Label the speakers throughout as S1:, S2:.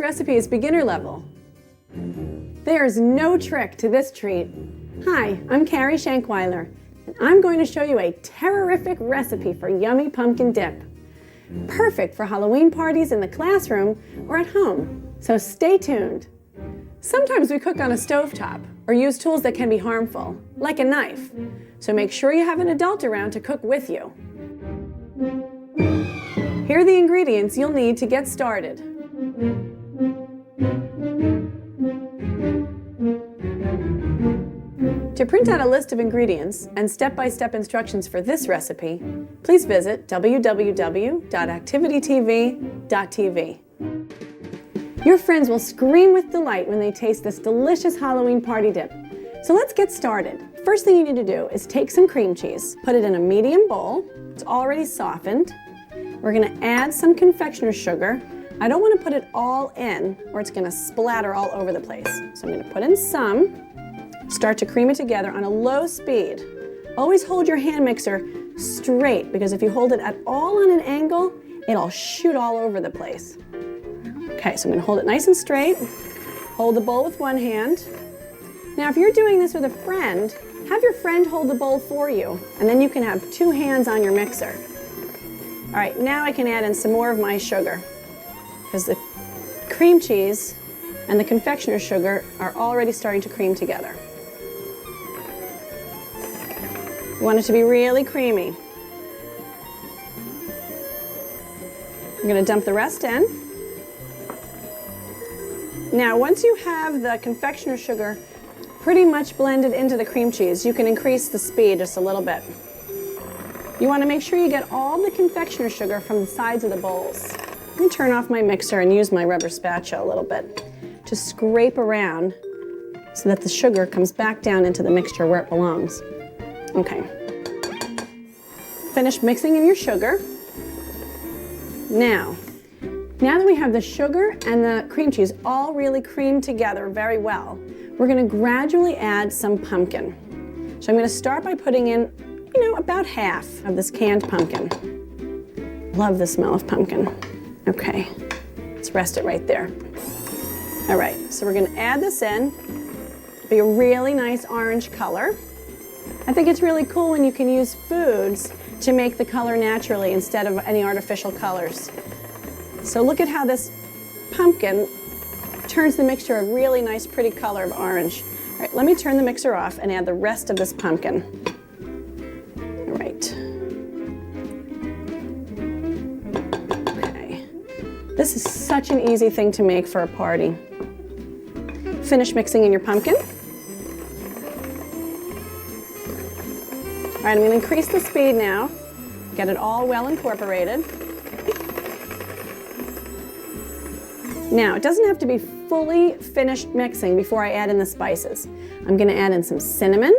S1: this recipe is beginner level. There's no trick to this treat. Hi, I'm Carrie Shankweiler, and I'm going to show you a terrific recipe for yummy pumpkin dip. Perfect for Halloween parties in the classroom or at home, so stay tuned. Sometimes we cook on a stovetop or use tools that can be harmful, like a knife, so make sure you have an adult around to cook with you. Here are the ingredients you'll need to get started. To print out a list of ingredients and step-by-step instructions for this recipe, please visit www.activitytv.tv. Your friends will scream with delight when they taste this delicious Halloween party dip. So let's get started. First thing you need to do is take some cream cheese, put it in a medium bowl. It's already softened. We're going to add some confectioner's sugar. I don't want to put it all in or it's going to splatter all over the place. So I'm going to put in some. Start to cream it together on a low speed. Always hold your hand mixer straight because if you hold it at all on an angle, it'll shoot all over the place. Okay, so I'm going to hold it nice and straight. Hold the bowl with one hand. Now if you're doing this with a friend, have your friend hold the bowl for you, and then you can have two hands on your mixer. All right, now I can add in some more of my sugar because the cream cheese and the confectioner's sugar are already starting to cream together. You want it to be really creamy. I'm going to dump the rest in. Now, once you have the confectioner's sugar pretty much blended into the cream cheese, you can increase the speed just a little bit. You want to make sure you get all the confectioner's sugar from the sides of the bowls. Let me turn off my mixer and use my rubber spatula a little bit to scrape around so that the sugar comes back down into the mixture where it belongs. Okay. Finish mixing in your sugar. Now that we have the sugar and the cream cheese all really creamed together very well, we're going to gradually add some pumpkin. So I'm going to start by putting in, about half of this canned pumpkin. Love the smell of pumpkin. Okay, let's rest it right there. All right, so we're going to add this in. Be a really nice orange color. I think it's really cool when you can use foods to make the color naturally instead of any artificial colors. So look at how this pumpkin turns the mixture a really nice, pretty color of orange. All right, let me turn the mixer off and add the rest of this pumpkin. All right. Okay. This is such an easy thing to make for a party. Finish mixing in your pumpkin. All right, I'm going to increase the speed now. Get it all well incorporated. Now, it doesn't have to be fully finished mixing before I add in the spices. I'm going to add in some cinnamon.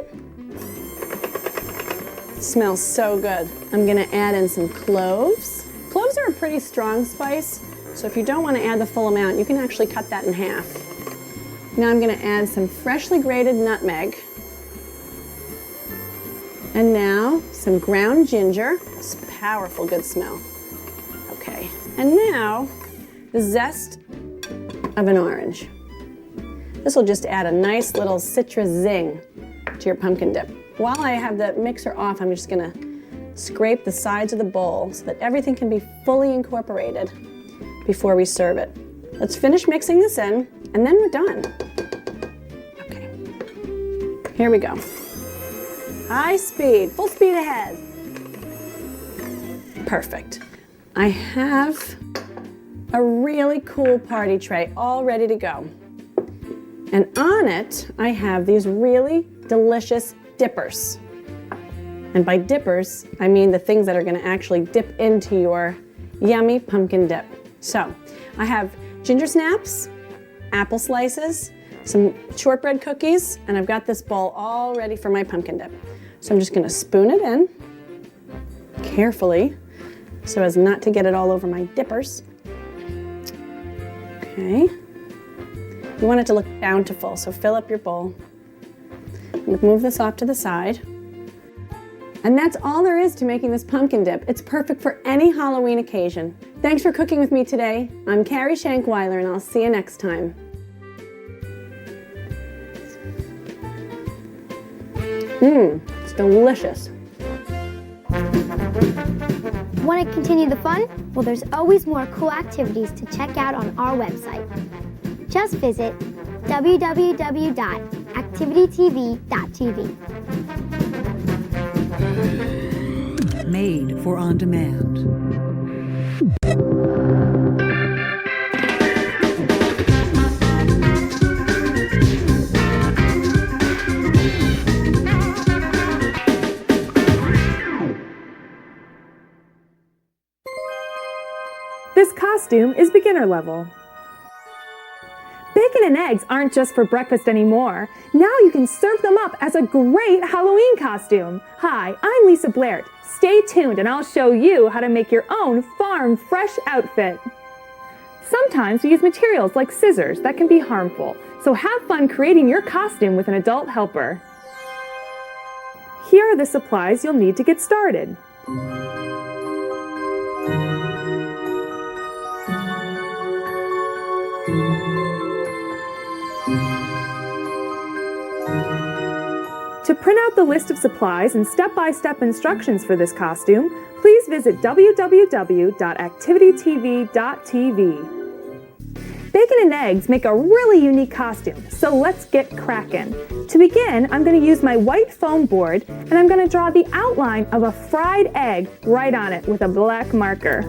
S1: It smells so good. I'm going to add in some cloves. Cloves are a pretty strong spice, so if you don't want to add the full amount, you can actually cut that in half. Now I'm going to add some freshly grated nutmeg. And now some ground ginger. It's a powerful, good smell. Okay, and now the zest of an orange. This will just add a nice little citrus zing to your pumpkin dip. While I have the mixer off, I'm just gonna scrape the sides of the bowl so that everything can be fully incorporated before we serve it. Let's finish mixing this in, and then we're done. Okay, here we go. High speed, full speed ahead. Perfect. I have a really cool party tray all ready to go. And on it, I have these really delicious dippers. And by dippers, I mean the things that are going to actually dip into your yummy pumpkin dip. So I have ginger snaps, apple slices, some shortbread cookies, and I've got this bowl all ready for my pumpkin dip. So I'm just going to spoon it in carefully so as not to get it all over my dippers. Okay. You want it to look bountiful, so fill up your bowl. Move this off to the side. And that's all there is to making this pumpkin dip. It's perfect for any Halloween occasion. Thanks for cooking with me today. I'm Carrie Shankweiler, and I'll see you next time. It's delicious.
S2: Want to continue the fun? Well, there's always more cool activities to check out on our website. Just visit www.activitytv.tv.
S3: Made for on demand.
S4: This costume is beginner level. Bacon and eggs aren't just for breakfast anymore. Now you can serve them up as a great Halloween costume. Hi, I'm Lisa Blair. Stay tuned and I'll show you how to make your own farm fresh outfit. Sometimes we use materials like scissors that can be harmful, so have fun creating your costume with an adult helper. Here are the supplies you'll need to get started. To print out the list of supplies and step-by-step instructions for this costume, please visit www.activitytv.tv. Bacon and eggs make a really unique costume, so let's get cracking. To begin, I'm going to use my white foam board and I'm going to draw the outline of a fried egg right on it with a black marker.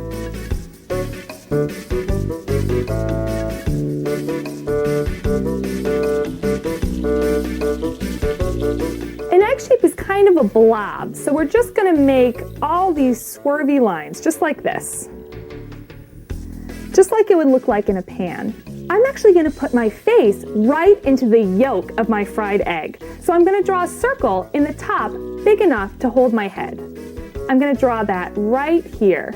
S4: An egg shape is kind of a blob, so we're just going to make all these swervy lines, just like this. Just like it would look like in a pan. I'm actually going to put my face right into the yolk of my fried egg. So I'm going to draw a circle in the top big enough to hold my head. I'm going to draw that right here.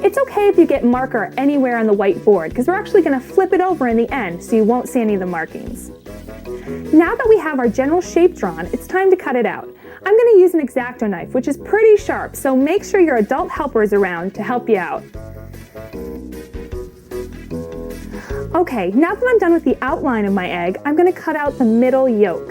S4: It's okay if you get marker anywhere on the whiteboard, because we're actually going to flip it over in the end so you won't see any of the markings. Now that we have our general shape drawn, it's time to cut it out. I'm going to use an X-Acto knife, which is pretty sharp, so make sure your adult helper is around to help you out. Okay, now that I'm done with the outline of my egg, I'm going to cut out the middle yolk.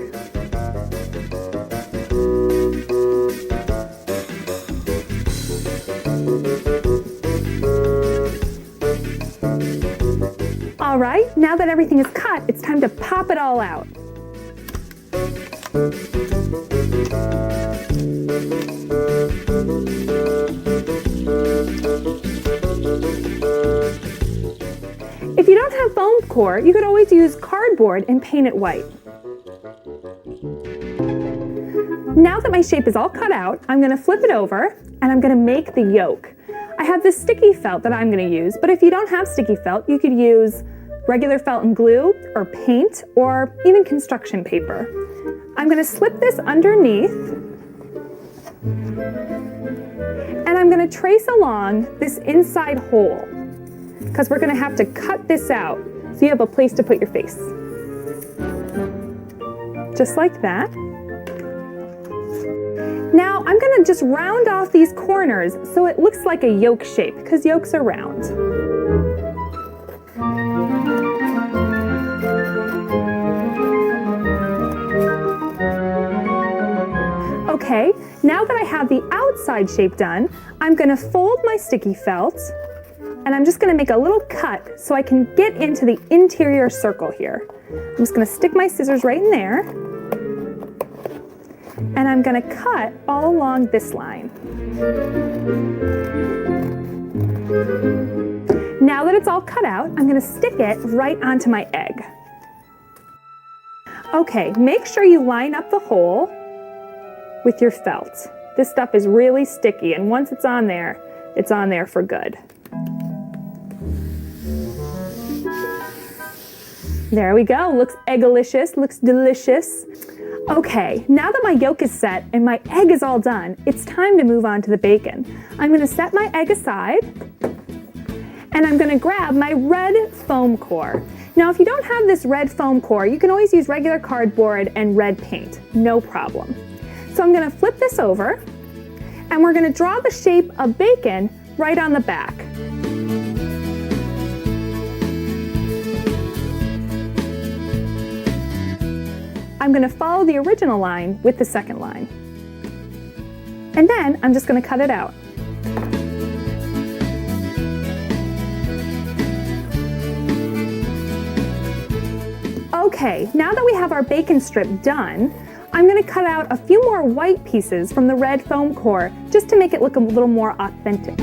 S4: All right, now that everything is cut, it's time to pop it all out. If you don't have foam core, you could always use cardboard and paint it white. Now that my shape is all cut out, I'm going to flip it over and I'm going to make the yolk. I have this sticky felt that I'm going to use, but if you don't have sticky felt, you could use regular felt and glue, or paint, or even construction paper. I'm going to slip this underneath, and I'm going to trace along this inside hole, because we're going to have to cut this out so you have a place to put your face. Just like that. Now I'm going to just round off these corners so it looks like a yolk shape, because yolks are round. Okay, now that I have the outside shape done, I'm going to fold my sticky felt and I'm just going to make a little cut so I can get into the interior circle here. I'm just going to stick my scissors right in there and I'm going to cut all along this line. Now that it's all cut out, I'm going to stick it right onto my egg. Okay, make sure you line up the hole with your felt. This stuff is really sticky, and once it's on there for good. There we go, looks eggalicious, looks delicious. Okay, now that my yolk is set and my egg is all done, it's time to move on to the bacon. I'm going to set my egg aside, and I'm going to grab my red foam core. Now, if you don't have this red foam core, you can always use regular cardboard and red paint, no problem. So I'm going to flip this over, And we're going to draw the shape of bacon right on the back. I'm going to follow the original line with the second line. And then I'm just going to cut it out. Okay, now that we have our bacon strip done, I'm going to cut out a few more white pieces from the red foam core just to make it look a little more authentic.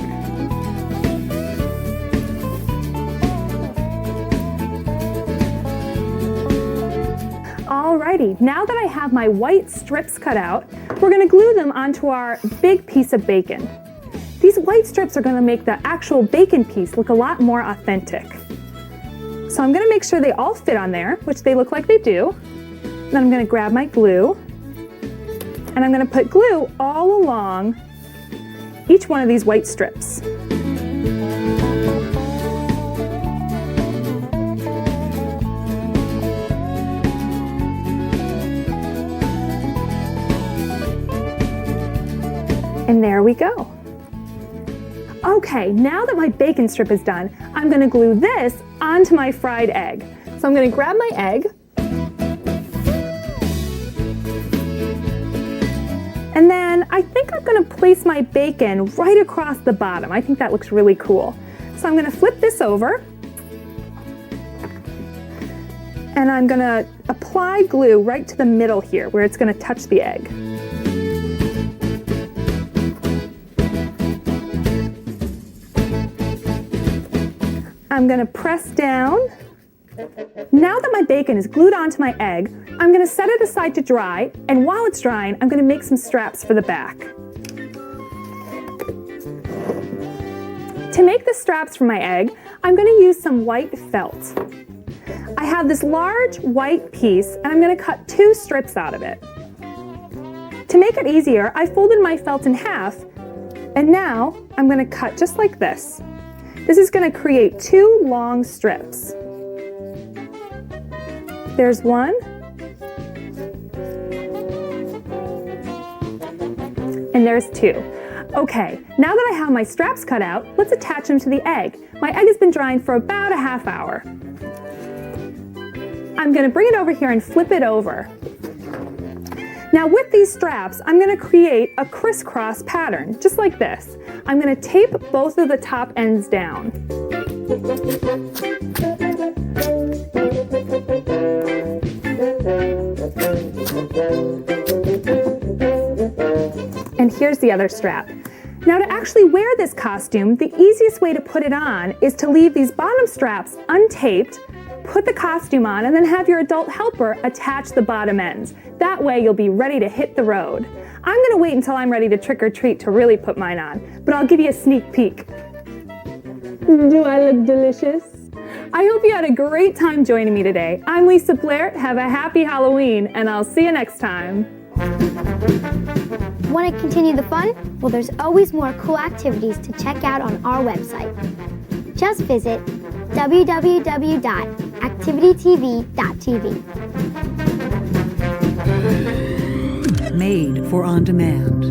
S4: Alrighty, now that I have my white strips cut out, we're going to glue them onto our big piece of bacon. These white strips are going to make the actual bacon piece look a lot more authentic. So I'm going to make sure they all fit on there, which they look like they do. Then I'm going to grab my glue, and I'm going to put glue all along each one of these white strips. And there we go. Okay, now that my bacon strip is done, I'm going to glue this onto my fried egg. So I'm going to grab my egg, and then I think I'm going to place my bacon right across the bottom. I think that looks really cool. So I'm going to flip this over, and I'm going to apply glue right to the middle here where it's going to touch the egg. I'm going to press down. Now that my bacon is glued onto my egg, I'm going to set it aside to dry, and while it's drying, I'm going to make some straps for the back. To make the straps for my egg, I'm going to use some white felt. I have this large white piece, and I'm going to cut 2 strips out of it. To make it easier, I folded my felt in half, and now I'm going to cut just like this. This is going to create 2 long strips. There's one, and there's 2. Okay, now that I have my straps cut out, let's attach them to the egg. My egg has been drying for about a half hour. I'm going to bring it over here and flip it over. Now with these straps, I'm going to create a crisscross pattern, just like this. I'm going to tape both of the top ends down. And here's the other strap. Now to actually wear this costume, the easiest way to put it on is to leave these bottom straps untaped, put the costume on, and then have your adult helper attach the bottom ends. That way you'll be ready to hit the road. I'm going to wait until I'm ready to trick or treat to really put mine on, but I'll give you a sneak peek. Do I look delicious? I hope you had a great time joining me today. I'm Lisa Blair. Have a happy Halloween, and I'll see you next time.
S2: Want to continue the fun? Well, there's always more cool activities to check out on our website. Just visit www.activitytv.tv.
S3: Made for on demand.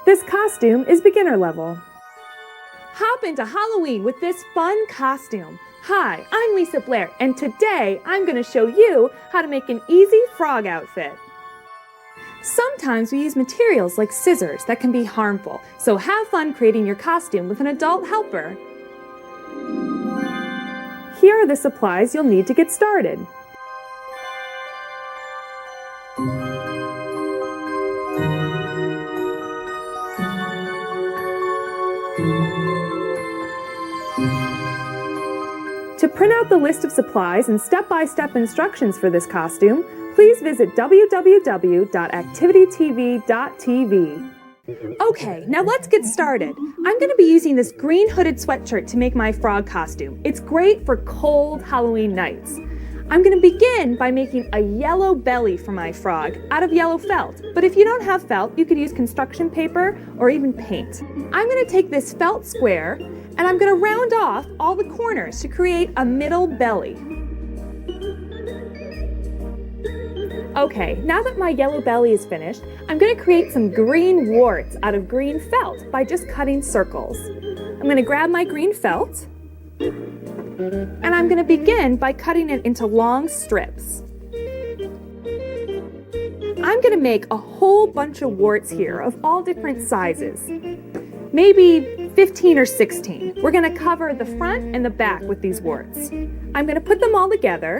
S4: This costume is beginner level. Hop into Halloween with this fun costume. Hi, I'm Lisa Blair, and today I'm going to show you how to make an easy frog outfit. Sometimes we use materials like scissors that can be harmful, so have fun creating your costume with an adult helper. Here are the supplies you'll need to get started. To print out the list of supplies and step-by-step instructions for this costume, please visit www.activitytv.tv. Okay, now let's get started. I'm going to be using this green hooded sweatshirt to make my frog costume. It's great for cold Halloween nights. I'm going to begin by making a yellow belly for my frog out of yellow felt. But if you don't have felt, you could use construction paper or even paint. I'm going to take this felt square and I'm going to round off all the corners to create a middle belly. Okay, now that my yellow belly is finished, I'm going to create some green warts out of green felt by just cutting circles. I'm going to grab my green felt and I'm going to begin by cutting it into long strips. I'm going to make a whole bunch of warts here of all different sizes, maybe 15 or 16. We're going to cover the front and the back with these warts. I'm going to put them all together,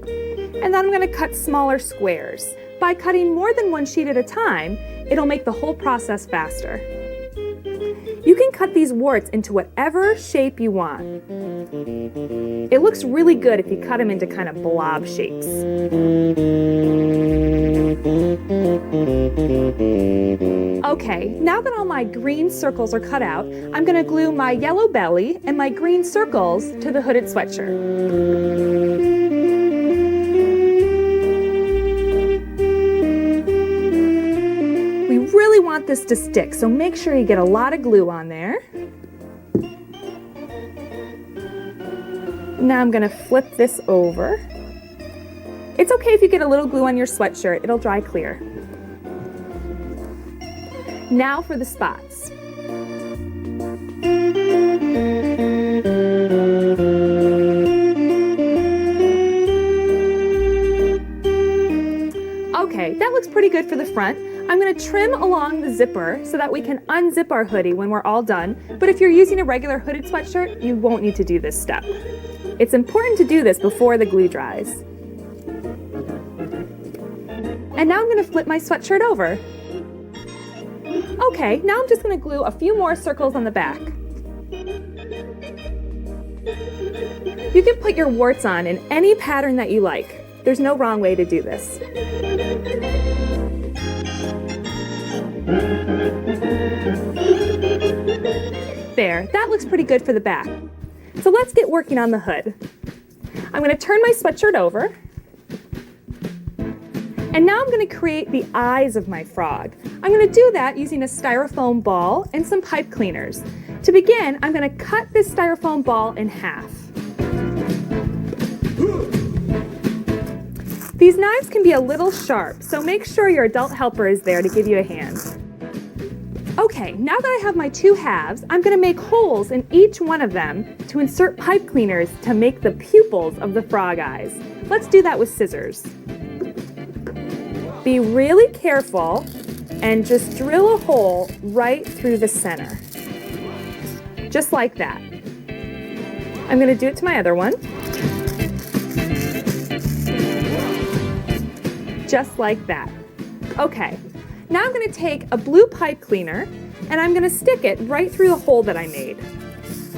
S4: and then I'm going to cut smaller squares. By cutting more than one sheet at a time, it'll make the whole process faster. You can cut these warts into whatever shape you want. It looks really good if you cut them into kind of blob shapes. Okay, now that all my green circles are cut out, I'm going to glue my yellow belly and my green circles to the hooded sweatshirt. We really want this to stick, so make sure you get a lot of glue on there. Now I'm going to flip this over. It's okay if you get a little glue on your sweatshirt, it'll dry clear. Now for the spots. Okay, that looks pretty good for the front. I'm going to trim along the zipper so that we can unzip our hoodie when we're all done. But if you're using a regular hooded sweatshirt, you won't need to do this step. It's important to do this before the glue dries. And now I'm going to flip my sweatshirt over. Okay, now I'm just going to glue a few more circles on the back. You can put your warts on in any pattern that you like. There's no wrong way to do this. There, that looks pretty good for the back. So let's get working on the hood. I'm going to turn my sweatshirt over. And now I'm going to create the eyes of my frog. I'm going to do that using a styrofoam ball and some pipe cleaners. To begin, I'm going to cut this styrofoam ball in half. These knives can be a little sharp, so make sure your adult helper is there to give you a hand. Okay, now that I have my two halves, I'm going to make holes in each one of them to insert pipe cleaners to make the pupils of the frog eyes. Let's do that with scissors. Be really careful and just drill a hole right through the center. Just like that. I'm going to do it to my other one. Just like that. Okay, now I'm going to take a blue pipe cleaner and I'm going to stick it right through the hole that I made.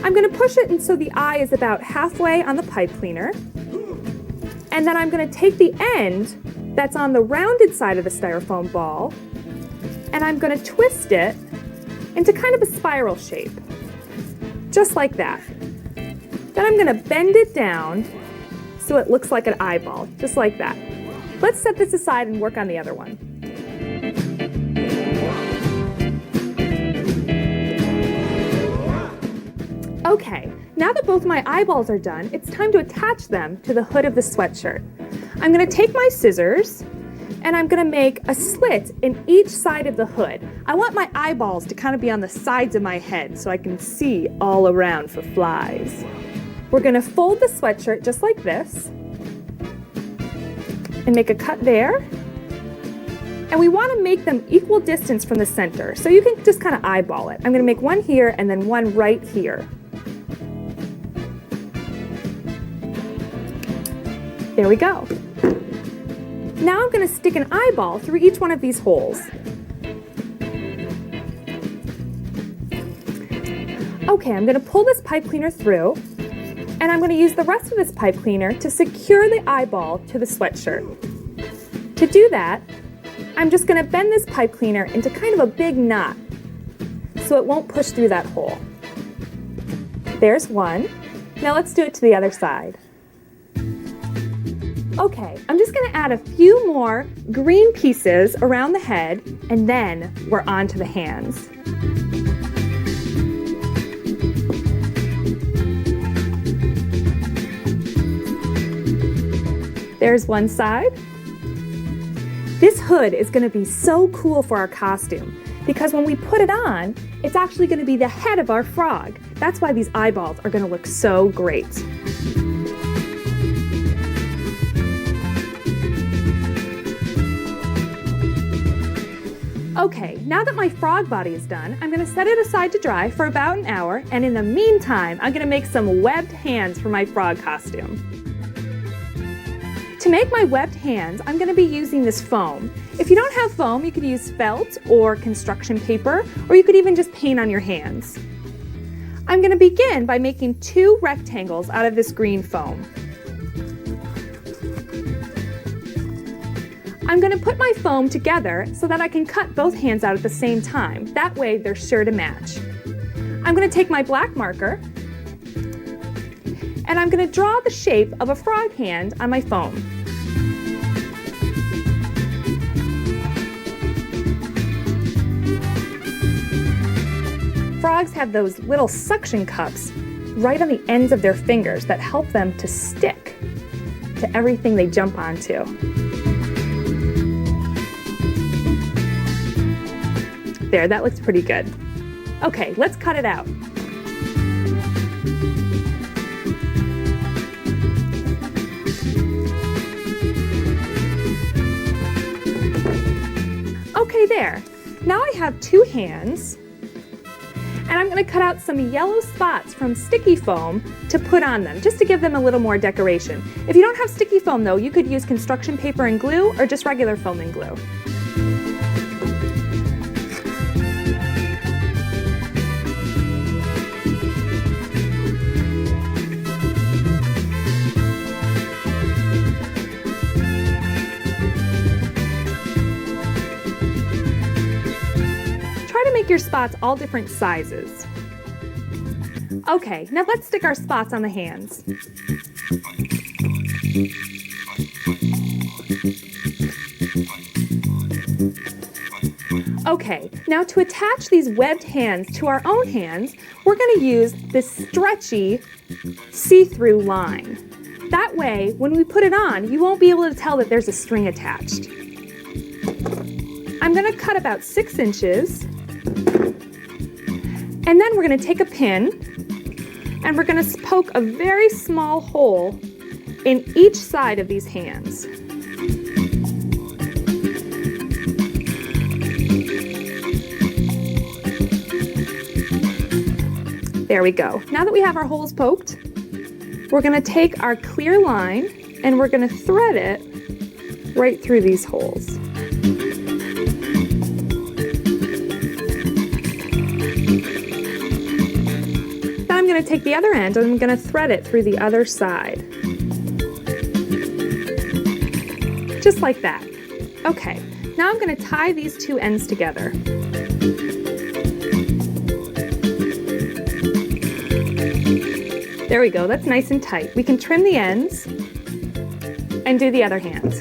S4: I'm going to push it and so the eye is about halfway on the pipe cleaner. And then I'm going to take the end that's on the rounded side of the styrofoam ball and I'm going to twist it into kind of a spiral shape. Just like that. Then I'm going to bend it down so it looks like an eyeball, just like that. Let's set this aside and work on the other one. Okay, now that both my eyeballs are done, it's time to attach them to the hood of the sweatshirt. I'm going to take my scissors and I'm going to make a slit in each side of the hood. I want my eyeballs to kind of be on the sides of my head so I can see all around for flies. We're going to fold the sweatshirt just like this and make a cut there. And we want to make them equal distance from the center, so you can just kind of eyeball it. I'm going to make one here and then one right here. There we go. Now I'm going to stick an eyeball through each one of these holes. Okay, I'm going to pull this pipe cleaner through, and I'm going to use the rest of this pipe cleaner to secure the eyeball to the sweatshirt. To do that, I'm just going to bend this pipe cleaner into kind of a big knot so it won't push through that hole. There's one. Now let's do it to the other side. Okay, I'm just gonna add a few more green pieces around the head, and then we're on to the hands. There's one side. This hood is gonna be so cool for our costume because when we put it on, it's actually gonna be the head of our frog. That's why these eyeballs are gonna look so great. Okay, now that my frog body is done, I'm gonna set it aside to dry for about an hour, and in the meantime, I'm gonna make some webbed hands for my frog costume. To make my webbed hands, I'm gonna be using this foam. If you don't have foam, you could use felt or construction paper, or you could even just paint on your hands. I'm gonna begin by making 2 rectangles out of this green foam. I'm gonna put my foam together so that I can cut both hands out at the same time. That way, they're sure to match. I'm gonna take my black marker, and I'm gonna draw the shape of a frog hand on my foam. Frogs have those little suction cups right on the ends of their fingers that help them to stick to everything they jump onto. There, that looks pretty good. Okay, let's cut it out. Okay, there. Now I have 2 hands, and I'm gonna cut out some yellow spots from sticky foam to put on them, just to give them a little more decoration. If you don't have sticky foam though, you could use construction paper and glue or just regular foam and glue. Make your spots all different sizes. Okay, now let's stick our spots on the hands. Okay, now to attach these webbed hands to our own hands, we're going to use this stretchy see-through line. That way, when we put it on, you won't be able to tell that there's a string attached. I'm going to cut about 6 inches. And then we're going to take a pin and we're going to poke a very small hole in each side of these hands. There we go. Now that we have our holes poked, we're going to take our clear line and we're going to thread it right through these holes. I'm going to take the other end and I'm going to thread it through the other side. Just like that. Okay, now I'm going to tie these 2 ends together. There we go, that's nice and tight. We can trim the ends and do the other hands.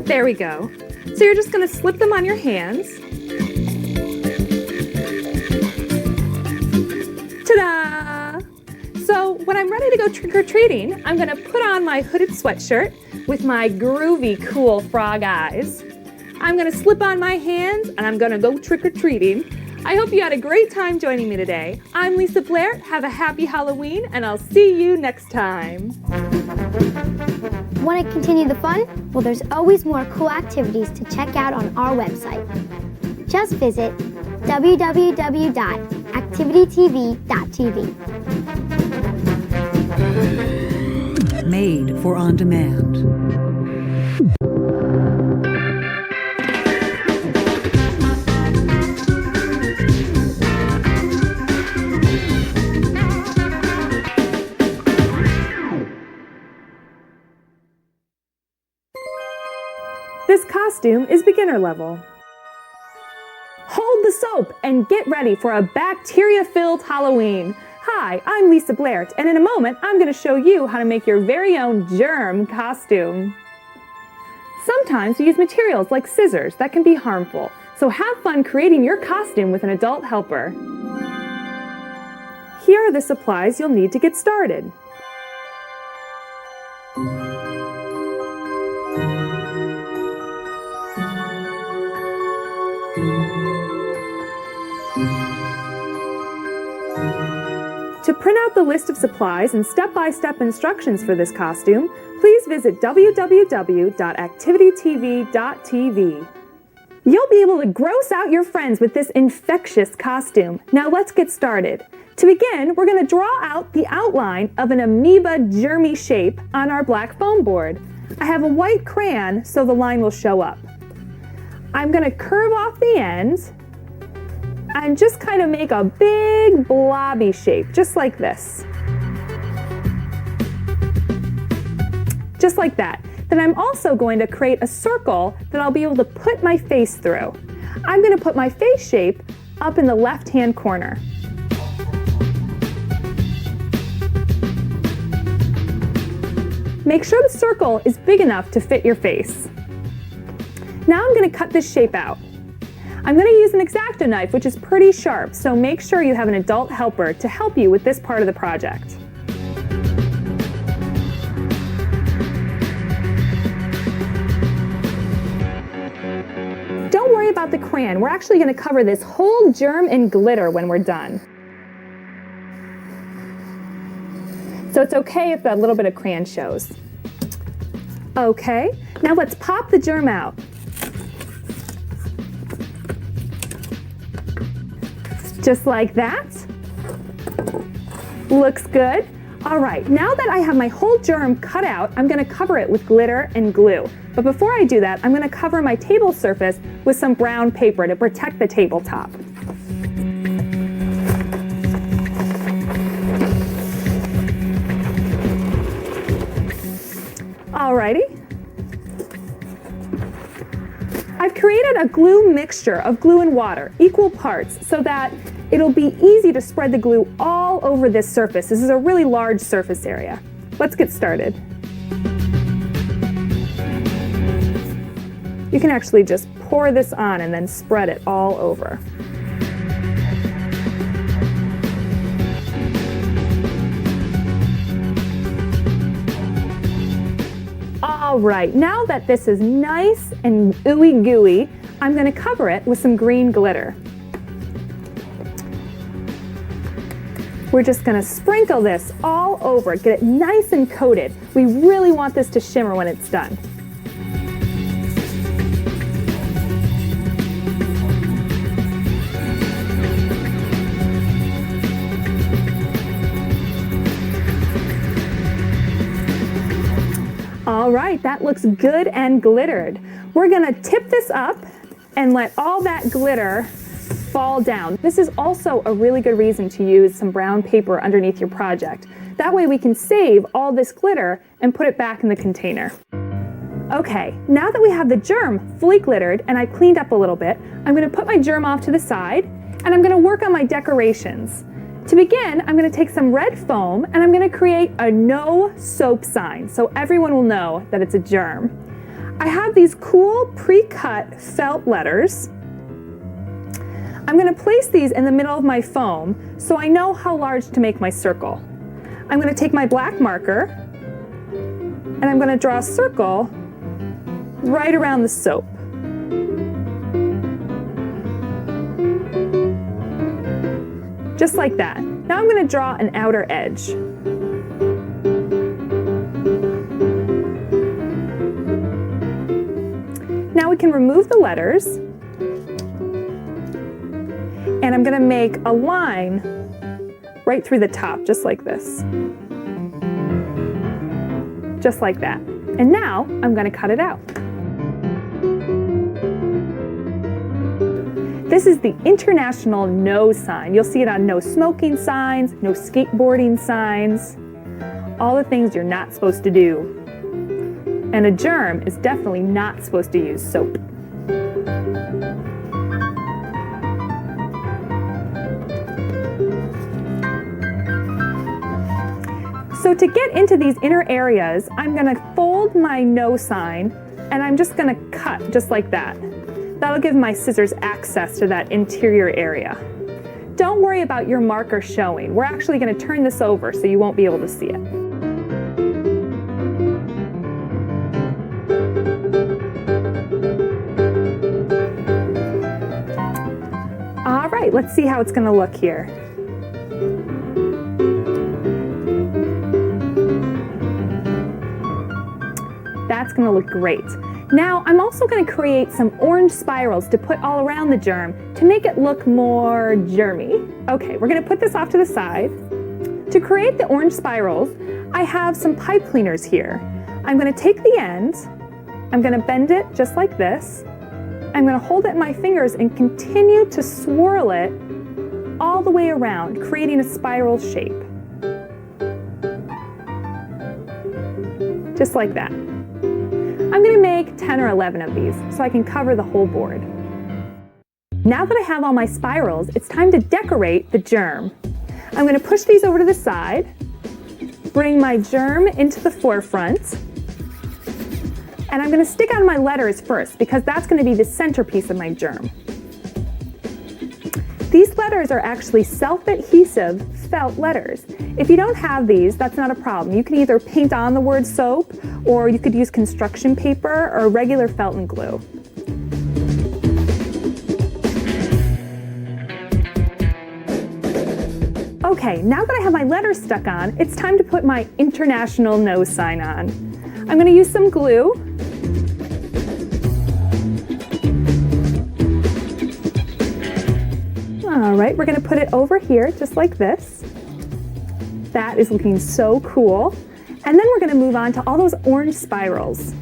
S4: There we go. So you're just going to slip them on your hands. Ta-da! So when I'm ready to go trick-or-treating, I'm gonna put on my hooded sweatshirt with my groovy, cool frog eyes. I'm gonna slip on my hands and I'm gonna go trick-or-treating. I hope you had a great time joining me today. I'm Lisa Blair. Have a happy Halloween and I'll see you next time.
S2: Want to continue the fun? Well, there's always more cool activities to check out on our website. Just visit www.activitytv.tv.
S3: Made for on demand.
S4: This costume is beginner level. Hold the soap and get ready for a bacteria-filled Halloween. Hi, I'm Lisa Blair, and in a moment I'm going to show you how to make your very own germ costume. Sometimes we use materials like scissors that can be harmful, so have fun creating your costume with an adult helper. Here are the supplies you'll need to get started. To print out the list of supplies and step-by-step instructions for this costume, please visit www.activitytv.tv. You'll be able to gross out your friends with this infectious costume. Now let's get started. To begin, we're going to draw out the outline of an amoeba germy shape on our black foam board. I have a white crayon so the line will show up. I'm going to curve off the ends and just kind of make a big blobby shape, just like this. Just like that. Then I'm also going to create a circle that I'll be able to put my face through. I'm going to put my face shape up in the left-hand corner. Make sure the circle is big enough to fit your face. Now I'm going to cut this shape out. I'm going to use an X-Acto knife, which is pretty sharp, so make sure you have an adult helper to help you with this part of the project. Don't worry about the crayon. We're actually going to cover this whole germ in glitter when we're done. So it's okay if that little bit of crayon shows. Okay, now let's pop the germ out. Just like that. Looks good. All right, now that I have my whole germ cut out, I'm going to cover it with glitter and glue. But before I do that, I'm going to cover my table surface with some brown paper to protect the tabletop. Alrighty. I've created a glue mixture of glue and water, equal parts, so that it'll be easy to spread the glue all over this surface. This is a really large surface area. Let's get started. You can actually just pour this on and then spread it all over. All right, now that this is nice and ooey gooey, I'm going to cover it with some green glitter. We're just going to sprinkle this all over, get it nice and coated. We really want this to shimmer when it's done. All right, that looks good and glittered. We're gonna tip this up and let all that glitter fall down. This is also a really good reason to use some brown paper underneath your project. That way we can save all this glitter and put it back in the container. Okay, now that we have the germ fully glittered and I cleaned up a little bit, I'm gonna put my germ off to the side and I'm gonna work on my decorations. To begin, I'm going to take some red foam and I'm going to create a no soap sign so everyone will know that it's a germ. I have these cool pre-cut felt letters. I'm going to place these in the middle of my foam so I know how large to make my circle. I'm going to take my black marker and I'm going to draw a circle right around the soap. Just like that. Now I'm going to draw an outer edge. Now we can remove the letters. And I'm going to make a line right through the top, just like this. Just like that. And now I'm going to cut it out. This is the international no sign. You'll see it on no smoking signs, no skateboarding signs, all the things you're not supposed to do. And a germ is definitely not supposed to use soap. So to get into these inner areas, I'm gonna fold my no sign and I'm just gonna cut just like that. That'll give my scissors access to that interior area. Don't worry about your marker showing. We're actually gonna turn this over so you won't be able to see it. All right, let's see how it's gonna look here. That's gonna look great. Now, I'm also gonna create some orange spirals to put all around the germ to make it look more germy. Okay, we're gonna put this off to the side. To create the orange spirals, I have some pipe cleaners here. I'm gonna take the end, I'm gonna bend it just like this. I'm gonna hold it in my fingers and continue to swirl it all the way around, creating a spiral shape. Just like that. I'm gonna make 10 or 11 of these so I can cover the whole board. Now that I have all my spirals, it's time to decorate the germ. I'm gonna push these over to the side, bring my germ into the forefront, and I'm gonna stick on my letters first because that's gonna be the centerpiece of my germ. These letters are actually self-adhesive felt letters. If you don't have these, that's not a problem. You can either paint on the word soap, or you could use construction paper or regular felt and glue. Okay, now that I have my letters stuck on, it's time to put my international no sign on. I'm gonna use some glue. All right, we're gonna put it over here just like this. That is looking so cool. And then we're gonna move on to all those orange spirals.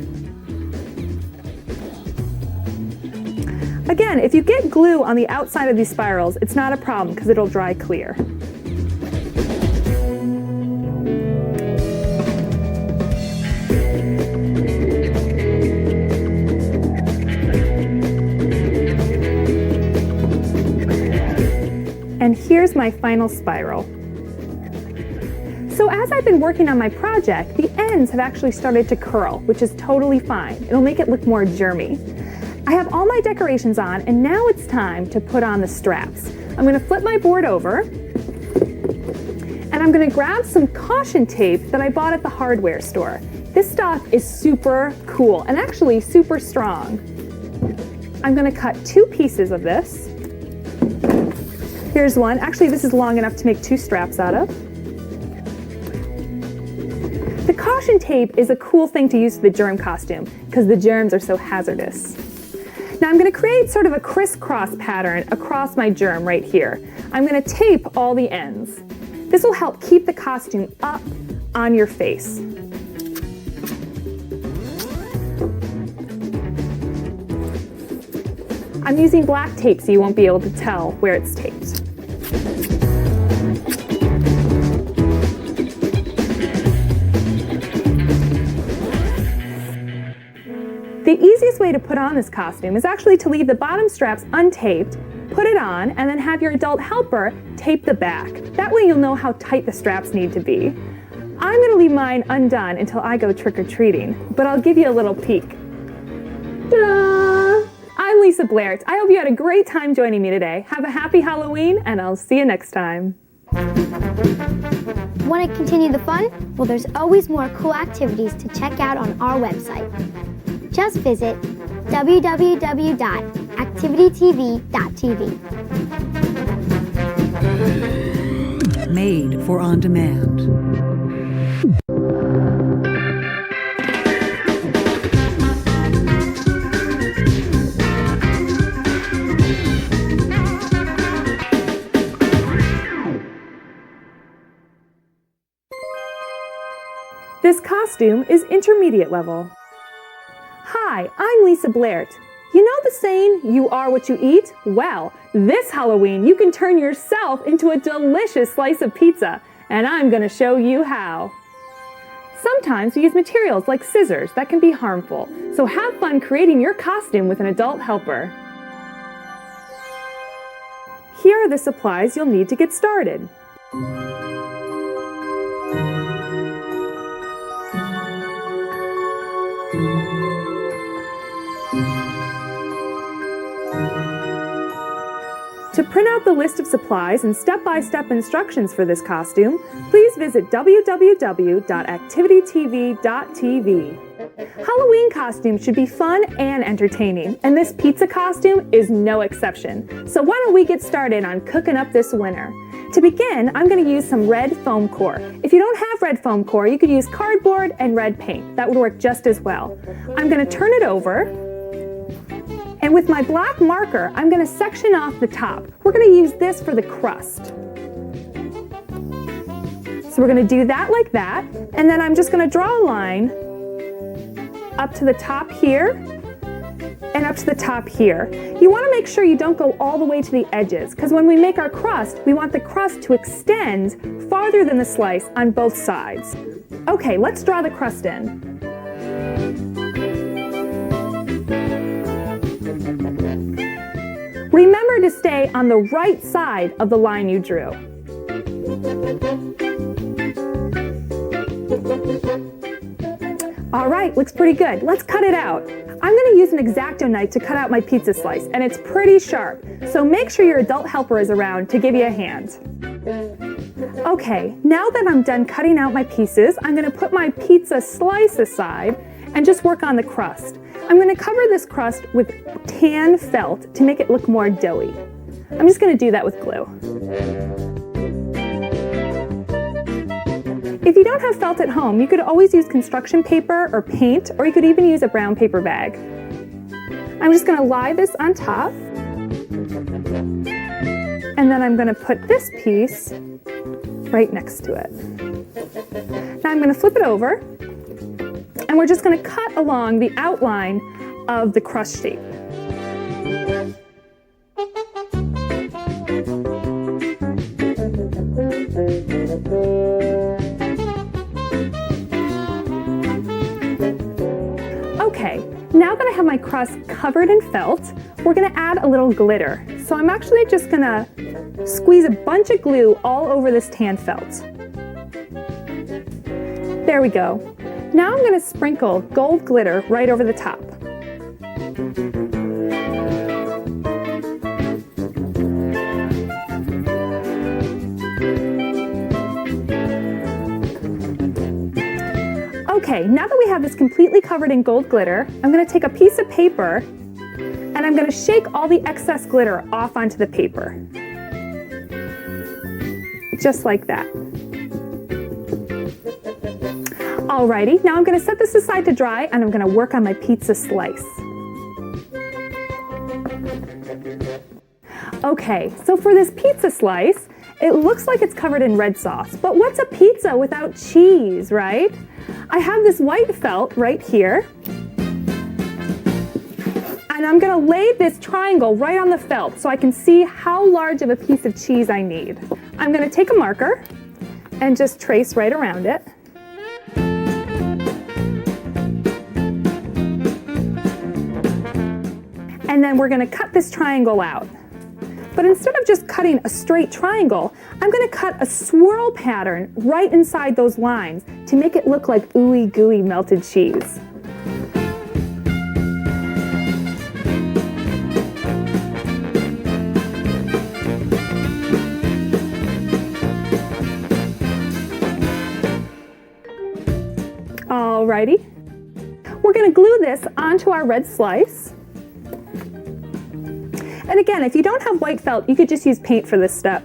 S4: Again, if you get glue on the outside of these spirals, it's not a problem because it'll dry clear. And here's my final spiral. So as I've been working on my project, the ends have actually started to curl, which is totally fine. It'll make it look more germy. I have all my decorations on, and now it's time to put on the straps. I'm gonna flip my board over, and I'm gonna grab some caution tape that I bought at the hardware store. This stuff is super cool and actually super strong. I'm gonna cut 2 pieces of this. Here's one. Actually, this is long enough to make 2 straps out of. The caution tape is a cool thing to use for the germ costume because the germs are so hazardous. Now I'm going to create sort of a crisscross pattern across my germ right here. I'm going to tape all the ends. This will help keep the costume up on your face. I'm using black tape so you won't be able to tell where it's taped. The easiest way to put on this costume is actually to leave the bottom straps untaped, put it on, and then have your adult helper tape the back. That way you'll know how tight the straps need to be. I'm going to leave mine undone until I go trick-or-treating, but I'll give you a little peek. Ta-da! I'm Lisa Blair. I hope you had a great time joining me today. Have a happy Halloween, and I'll see you next time.
S2: Want to continue the fun? Well, there's always more cool activities to check out on our website. Just visit www.activitytv.tv.
S3: Made for on demand.
S4: This costume is intermediate level. Hi, I'm Lisa Blair. You know the saying, you are what you eat? Well, this Halloween you can turn yourself into a delicious slice of pizza, and I'm going to show you how. Sometimes we use materials like scissors that can be harmful, so have fun creating your costume with an adult helper. Here are the supplies you'll need to get started. To print out the list of supplies and step-by-step instructions for this costume, please visit www.activitytv.tv. Halloween costumes should be fun and entertaining, and this pizza costume is no exception. So why don't we get started on cooking up this winner? To begin, I'm going to use some red foam core. If you don't have red foam core, you could use cardboard and red paint. That would work just as well. I'm going to turn it over, and with my black marker, I'm going to section off the top. We're going to use this for the crust. So we're going to do that like that, and then I'm just going to draw a line up to the top here and up to the top here. You want to make sure you don't go all the way to the edges, because when we make our crust, we want the crust to extend farther than the slice on both sides. Okay, let's draw the crust in. Remember to stay on the right side of the line you drew. All right, looks pretty good. Let's cut it out. I'm going to use an X-Acto knife to cut out my pizza slice, and it's pretty sharp, so make sure your adult helper is around to give you a hand. Okay, now that I'm done cutting out my pieces, I'm going to put my pizza slice aside and just work on the crust. I'm going to cover this crust with tan felt to make it look more doughy. I'm just going to do that with glue. If you don't have felt at home, you could always use construction paper or paint, or you could even use a brown paper bag. I'm just going to lie this on top, and then I'm going to put this piece right next to it. Now I'm going to flip it over, and we're just going to cut along the outline of the crust shape. Okay, now that I have my crust covered in felt, we're going to add a little glitter. So I'm actually just going to squeeze a bunch of glue all over this tan felt. There we go. Now I'm going to sprinkle gold glitter right over the top. Okay, now that we have this completely covered in gold glitter, I'm going to take a piece of paper and I'm going to shake all the excess glitter off onto the paper. Just like that. Alrighty, now I'm going to set this aside to dry and I'm going to work on my pizza slice. Okay, so for this pizza slice, it looks like it's covered in red sauce, but what's a pizza without cheese, right? I have this white felt right here, and I'm going to lay this triangle right on the felt so I can see how large of a piece of cheese I need. I'm going to take a marker and just trace right around it. And then we're going to cut this triangle out. But instead of just cutting a straight triangle, I'm going to cut a swirl pattern right inside those lines to make it look like ooey gooey melted cheese. Alrighty. We're going to glue this onto our red slice. And again, if you don't have white felt, you could just use paint for this step.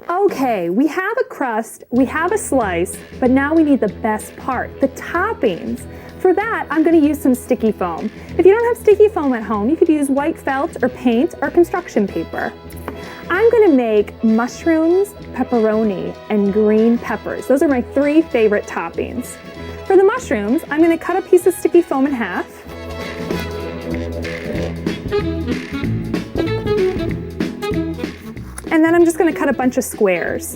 S4: Okay, we have a crust, we have a slice, but now we need the best part, the toppings. For that, I'm going to use some sticky foam. If you don't have sticky foam at home, you could use white felt or paint or construction paper. I'm going to make mushrooms, pepperoni, and green peppers. Those are my 3 favorite toppings. For the mushrooms, I'm going to cut a piece of sticky foam in half. And then I'm just going to cut a bunch of squares.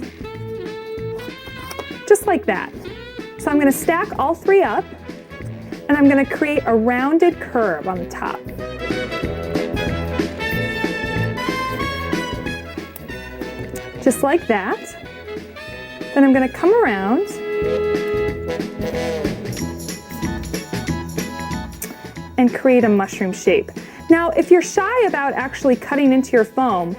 S4: Just like that. So I'm going to stack all 3 up, and I'm going to create a rounded curve on the top. Just like that. Then I'm going to come around and create a mushroom shape. Now, if you're shy about actually cutting into your foam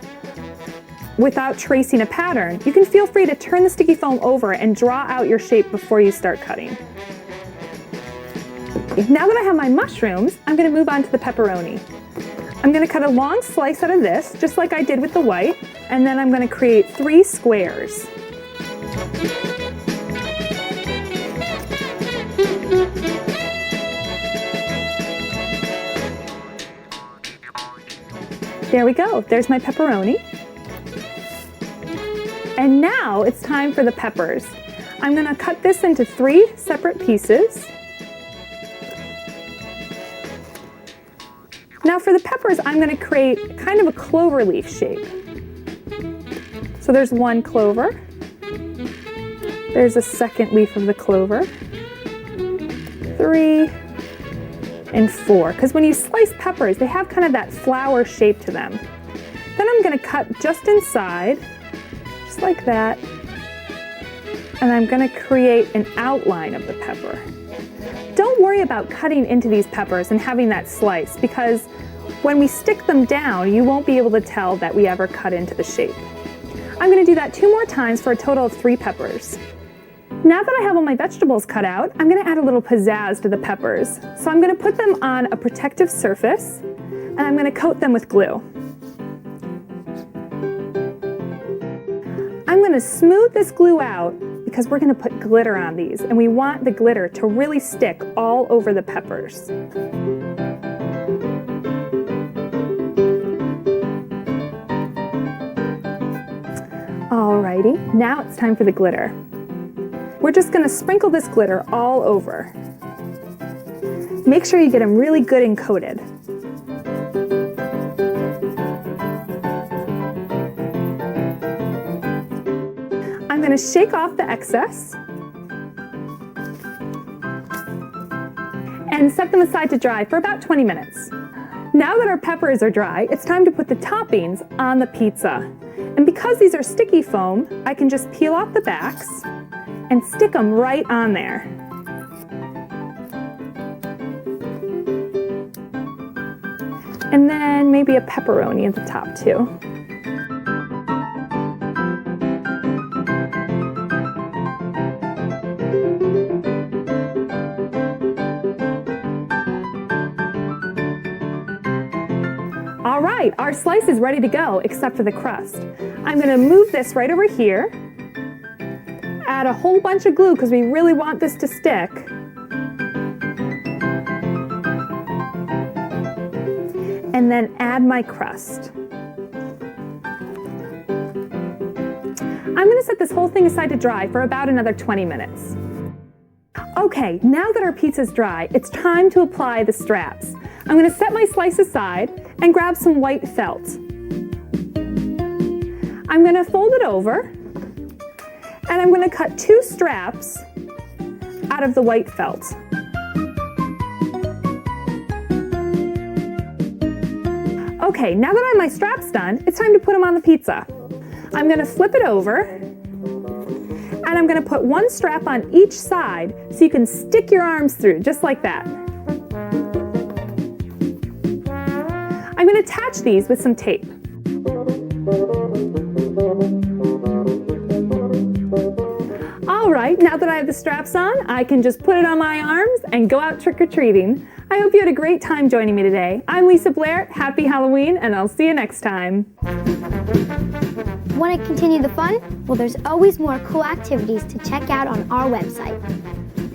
S4: without tracing a pattern, you can feel free to turn the sticky foam over and draw out your shape before you start cutting. Now that I have my mushrooms, I'm going to move on to the pepperoni. I'm going to cut a long slice out of this, just like I did with the white, and then I'm going to create 3 squares. There we go, there's my pepperoni. And now it's time for the peppers. I'm going to cut this into 3 separate pieces. Now for the peppers, I'm going to create kind of a clover leaf shape. So there's 1 clover. There's a second leaf of the clover. 3 and 4. Because when you slice peppers, they have kind of that flower shape to them. Then I'm going to cut just inside, just like that. And I'm going to create an outline of the pepper. Don't worry about cutting into these peppers and having that slice, because when we stick them down, you won't be able to tell that we ever cut into the shape. I'm going to do that 2 more times for a total of 3 peppers. Now that I have all my vegetables cut out, I'm going to add a little pizzazz to the peppers. So I'm going to put them on a protective surface, and I'm going to coat them with glue. I'm going to smooth this glue out because we're going to put glitter on these, and we want the glitter to really stick all over the peppers. Alrighty, now it's time for the glitter. We're just going to sprinkle this glitter all over. Make sure you get them really good and coated. I'm going to shake off the excess and set them aside to dry for about 20 minutes. Now that our peppers are dry, it's time to put the toppings on the pizza. And because these are sticky foam, I can just peel off the backs and stick them right on there. And then maybe a pepperoni at the top too. All right, our slice is ready to go, except for the crust. I'm going to move this right over here. Add a whole bunch of glue because we really want this to stick. And then add my crust. I'm going to set this whole thing aside to dry for about another 20 minutes. Okay, now that our pizza's dry, it's time to apply the straps. I'm going to set my slice aside and grab some white felt. I'm going to fold it over, and I'm going to cut 2 straps out of the white felt. Okay, now that I have my straps done, it's time to put them on the pizza. I'm going to flip it over, and I'm going to put 1 strap on each side so you can stick your arms through, just like that. I'm going to attach these with some tape. Alright, now that I have the straps on, I can just put it on my arms and go out trick-or-treating. I hope you had a great time joining me today. I'm Lisa Blair, happy Halloween, and I'll see you next time.
S2: Want to continue the fun? Well, there's always more cool activities to check out on our website.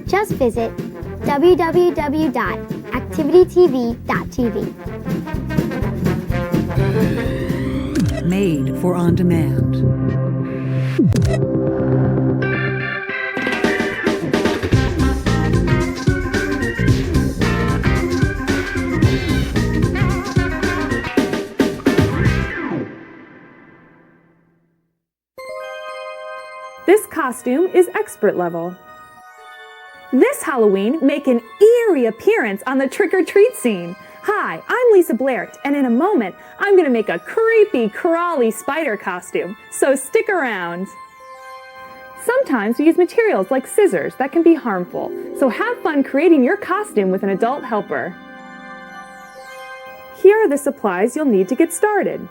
S2: Just visit www.activitytv.tv.
S3: Made for on demand.
S4: This costume is expert level. This Halloween, make an eerie appearance on the trick-or-treat scene. Hi, I'm Lisa Blair, and in a moment, I'm going to make a creepy, crawly spider costume, so stick around. Sometimes we use materials like scissors that can be harmful, so have fun creating your costume with an adult helper. Here are the supplies you'll need to get started.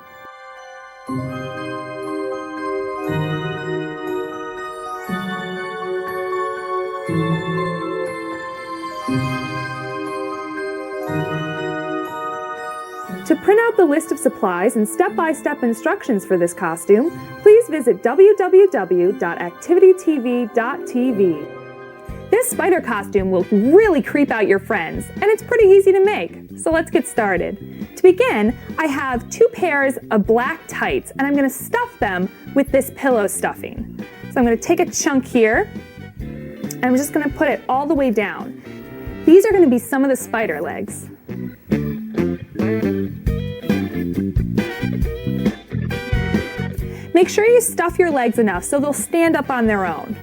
S4: To print out the list of supplies and step-by-step instructions for this costume, please visit www.activitytv.tv. This spider costume will really creep out your friends, and it's pretty easy to make, so let's get started. To begin, I have 2 pairs of black tights, and I'm going to stuff them with this pillow stuffing. So I'm going to take a chunk here, and I'm just going to put it all the way down. These are going to be some of the spider legs. Make sure you stuff your legs enough so they'll stand up on their own.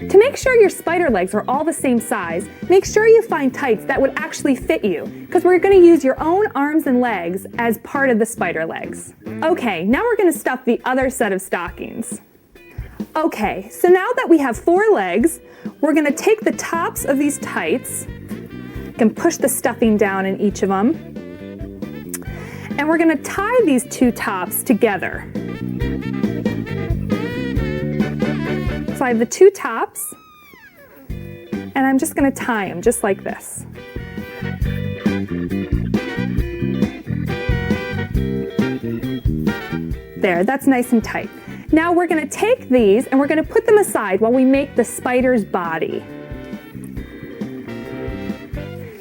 S4: To make sure your spider legs are all the same size, make sure you find tights that would actually fit you, because we're going to use your own arms and legs as part of the spider legs. Okay, now we're going to stuff the other set of stockings. Okay, so now that we have 4 legs, we're going to take the tops of these tights, you can push the stuffing down in each of them, and we're going to tie these 2 tops together. So I have the 2 tops, and I'm just going to tie them just like this. There, that's nice and tight. Now we're going to take these and we're going to put them aside while we make the spider's body.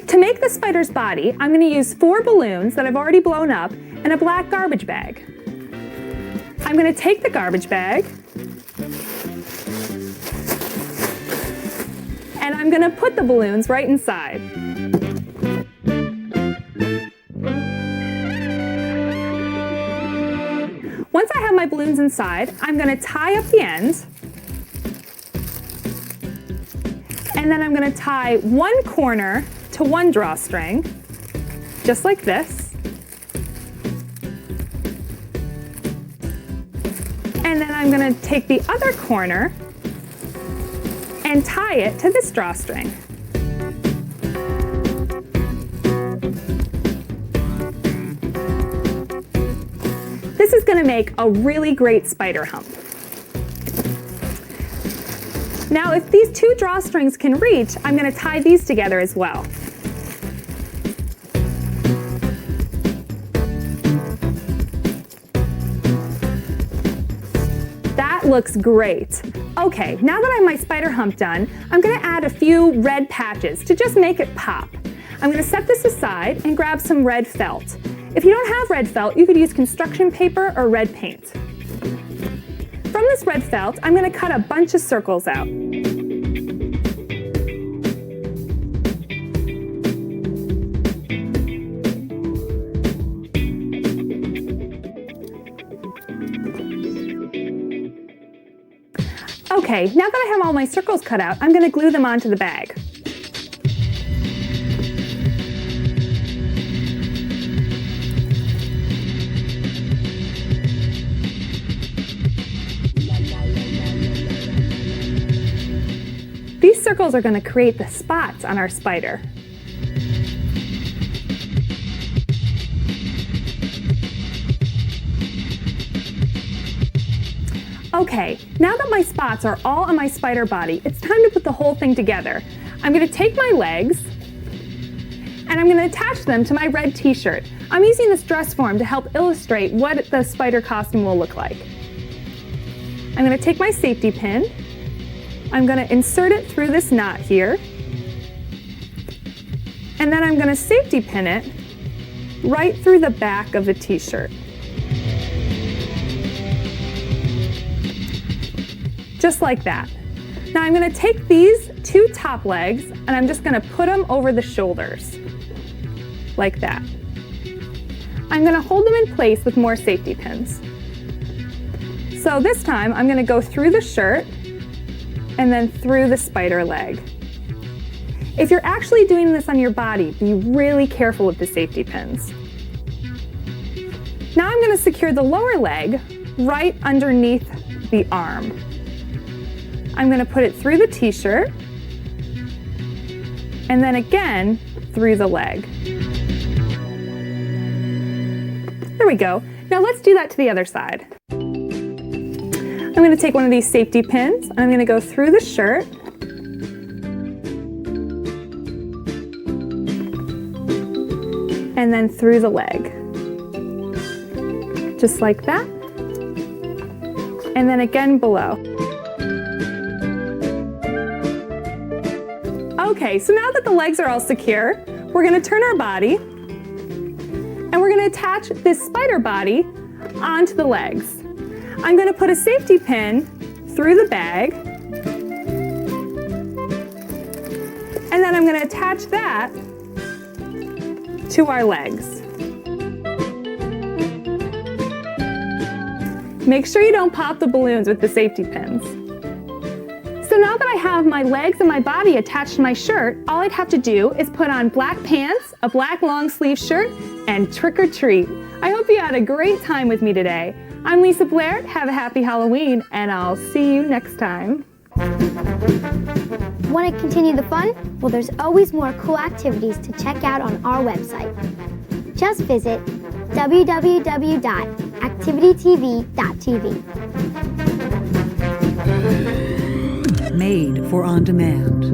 S4: To make the spider's body, I'm going to use 4 balloons that I've already blown up and a black garbage bag. I'm going to take the garbage bag and I'm going to put the balloons right inside. Once I have my balloons inside, I'm going to tie up the ends, and then I'm going to tie 1 corner to 1 drawstring, just like this. And then I'm going to take the other corner and tie it to this drawstring. This is going to make a really great spider hump. Now, if these 2 drawstrings can reach, I'm going to tie these together as well. That looks great. Okay, now that I have my spider hump done, I'm going to add a few red patches to just make it pop. I'm going to set this aside and grab some red felt. If you don't have red felt, you could use construction paper or red paint. From this red felt, I'm going to cut a bunch of circles out. Okay, now that I have all my circles cut out, I'm going to glue them onto the bag. These circles are going to create the spots on our spider. Okay, now that my spots are all on my spider body, it's time to put the whole thing together. I'm going to take my legs and I'm going to attach them to my red t-shirt. I'm using this dress form to help illustrate what the spider costume will look like. I'm going to take my safety pin, I'm going to insert it through this knot here, and then I'm going to safety pin it right through the back of the t-shirt. Just like that. Now I'm going to take these 2 top legs and I'm just going to put them over the shoulders, like that. I'm going to hold them in place with more safety pins. So this time I'm going to go through the shirt and then through the spider leg. If you're actually doing this on your body, be really careful with the safety pins. Now I'm going to secure the lower leg right underneath the arm. I'm going to put it through the t-shirt and then again through the leg. There we go. Now let's do that to the other side. I'm going to take one of these safety pins. I'm going to go through the shirt. And then through the leg. Just like that. And then again below. Okay, so now that the legs are all secure, we're going to turn our body and we're going to attach this spider body onto the legs. I'm going to put a safety pin through the bag and then I'm going to attach that to our legs. Make sure you don't pop the balloons with the safety pins. So now that I have my legs and my body attached to my shirt, all I'd have to do is put on black pants, a black long sleeve shirt, and trick or treat. I hope you had a great time with me today. I'm Lisa Blair, have a happy Halloween, and I'll see you next time.
S2: Want to continue the fun? Well, there's always more cool activities to check out on our website. Just visit www.activitytv.tv.
S3: Made for on demand.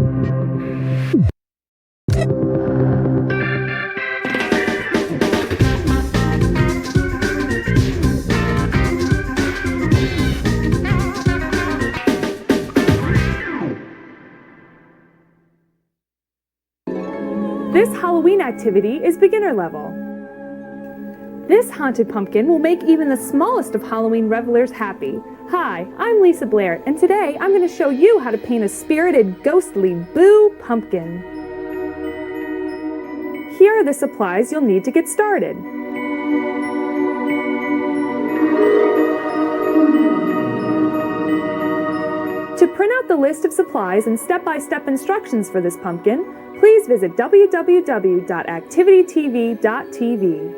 S4: This Halloween activity is beginner level. This haunted pumpkin will make even the smallest of Halloween revelers happy. Hi, I'm Lisa Blair, and today I'm going to show you how to paint a spirited, ghostly Boo pumpkin. Here are the supplies you'll need to get started. To print out the list of supplies and step-by-step instructions for this pumpkin, please visit www.activitytv.tv.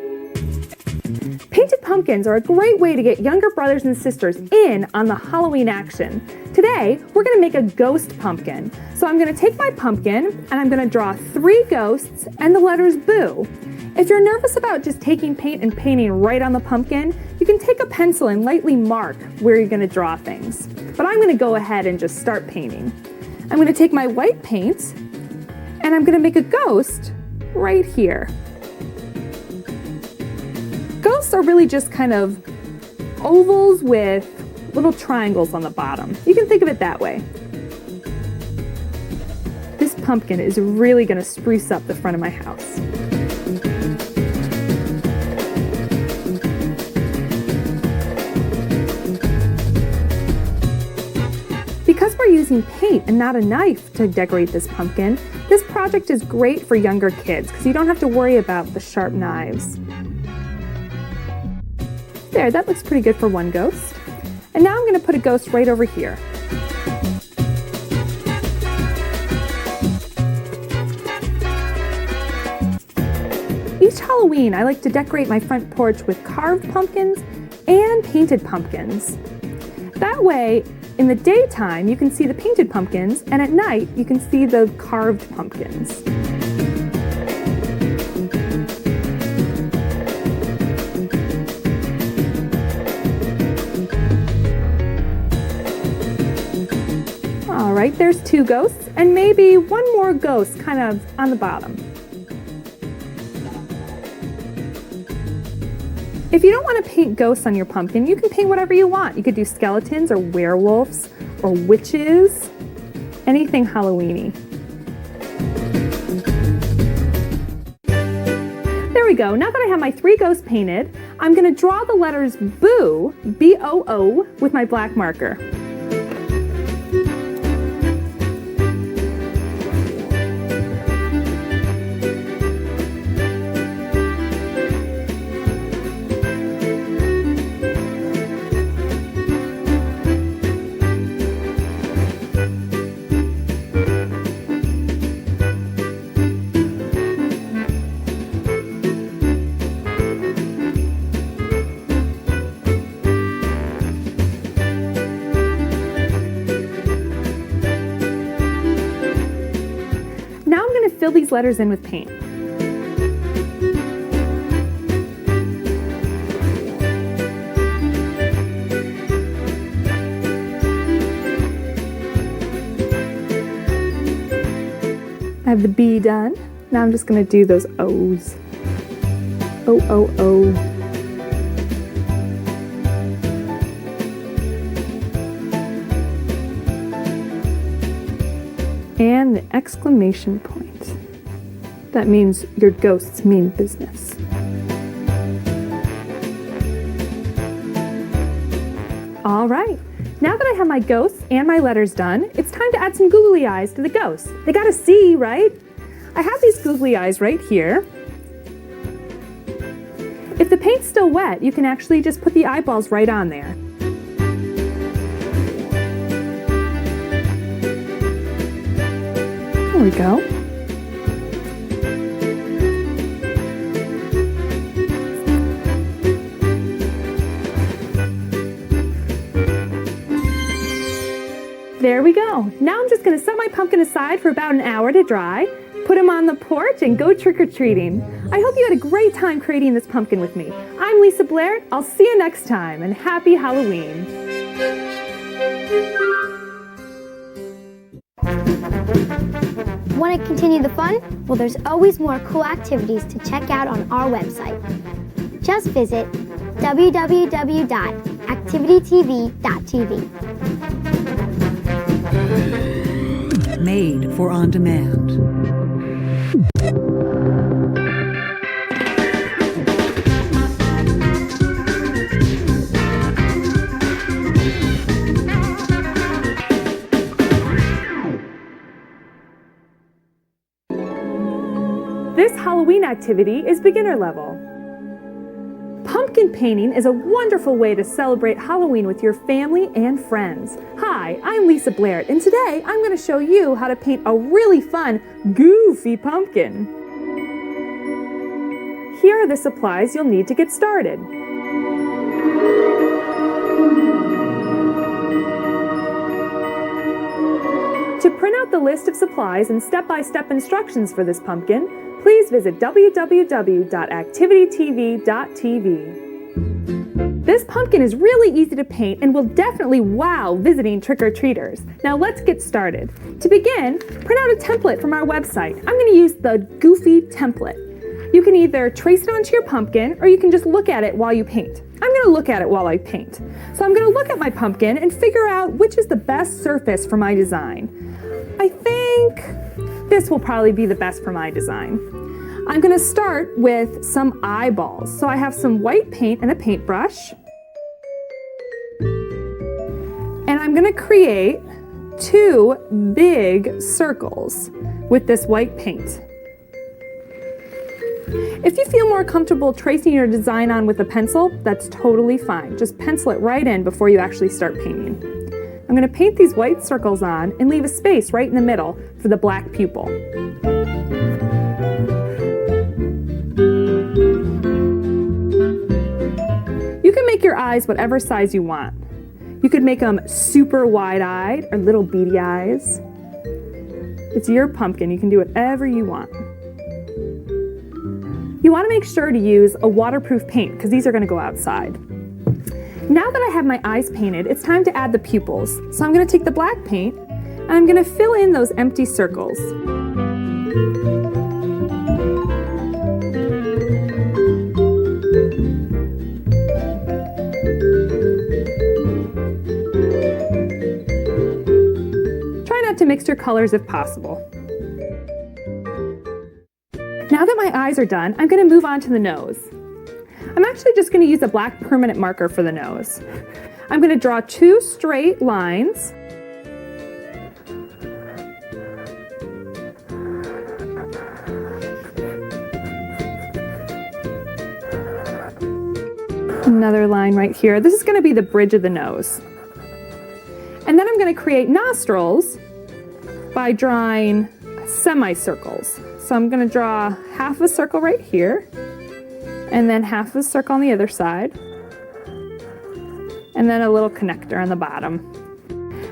S4: Painted pumpkins are a great way to get younger brothers and sisters in on the Halloween action. Today, we're going to make a ghost pumpkin. So I'm going to take my pumpkin and I'm going to draw 3 ghosts and the letters Boo. If you're nervous about just taking paint and painting right on the pumpkin, you can take a pencil and lightly mark where you're going to draw things. But I'm going to go ahead and just start painting. I'm going to take my white paint and I'm going to make a ghost right here. Ghosts are really just kind of ovals with little triangles on the bottom. You can think of it that way. This pumpkin is really going to spruce up the front of my house. Because we're using paint and not a knife to decorate this pumpkin, this project is great for younger kids because you don't have to worry about the sharp knives. There, that looks pretty good for one ghost. And now I'm going to put a ghost right over here. Each Halloween, I like to decorate my front porch with carved pumpkins and painted pumpkins. That way, in the daytime, you can see the painted pumpkins, and at night, you can see the carved pumpkins. All right, there's 2 ghosts, and maybe one more ghost kind of on the bottom. If you don't want to paint ghosts on your pumpkin, you can paint whatever you want. You could do skeletons or werewolves or witches, anything Halloween-y. There we go. Now that I have my 3 ghosts painted, I'm going to draw the letters Boo, B-O-O, with my black marker. these letters in with paint. I have the B done. Now I'm just going to do those O's. O, O, O. And the exclamation point. That means your ghost's mean business. All right. Now that I have my ghosts and my letters done, it's time to add some googly eyes to the ghosts. They gotta see, right? I have these googly eyes right here. If the paint's still wet, you can actually just put the eyeballs right on there. There we go. There we go. Now I'm just going to set my pumpkin aside for about an hour to dry, put him on the porch, and go trick-or-treating. I hope you had a great time creating this pumpkin with me. I'm Lisa Blair. I'll see you next time, and happy Halloween.
S2: Want to continue the fun? Well, there's always more cool activities to check out on our website. Just visit www.activitytv.tv.
S3: Made for on demand.
S4: This Halloween activity is beginner level. Pumpkin painting is a wonderful way to celebrate Halloween with your family and friends. Hi, I'm Lisa Blair, and today I'm going to show you how to paint a really fun, goofy pumpkin. Here are the supplies you'll need to get started. To print out the list of supplies and step-by-step instructions for this pumpkin, please visit www.activitytv.tv. This pumpkin is really easy to paint and will definitely wow visiting trick-or-treaters. Now let's get started. To begin, print out a template from our website. I'm going to use the Goofy template. You can either trace it onto your pumpkin or you can just look at it while you paint. I'm going to look at it while I paint. So I'm going to look at my pumpkin and figure out which is the best surface for my design. I think this will probably be the best for my design. I'm going to start with some eyeballs. So I have some white paint and a paintbrush. And I'm going to create 2 big circles with this white paint. If you feel more comfortable tracing your design on with a pencil, that's totally fine. Just pencil it right in before you actually start painting. I'm going to paint these white circles on and leave a space right in the middle for the black pupil. You can make your eyes whatever size you want. You could make them super wide-eyed or little beady eyes. It's your pumpkin. You can do whatever you want. You want to make sure to use a waterproof paint because these are going to go outside. Now that I have my eyes painted, it's time to add the pupils. So I'm going to take the black paint and I'm going to fill in those empty circles. Try not to mix your colors if possible. Now that my eyes are done, I'm going to move on to the nose. I'm actually just going to use a black permanent marker for the nose. I'm going to draw 2 straight lines. Another line right here. This is going to be the bridge of the nose. And then I'm going to create nostrils by drawing semicircles. So I'm going to draw half a circle right here, and then half a circle on the other side, and then a little connector on the bottom.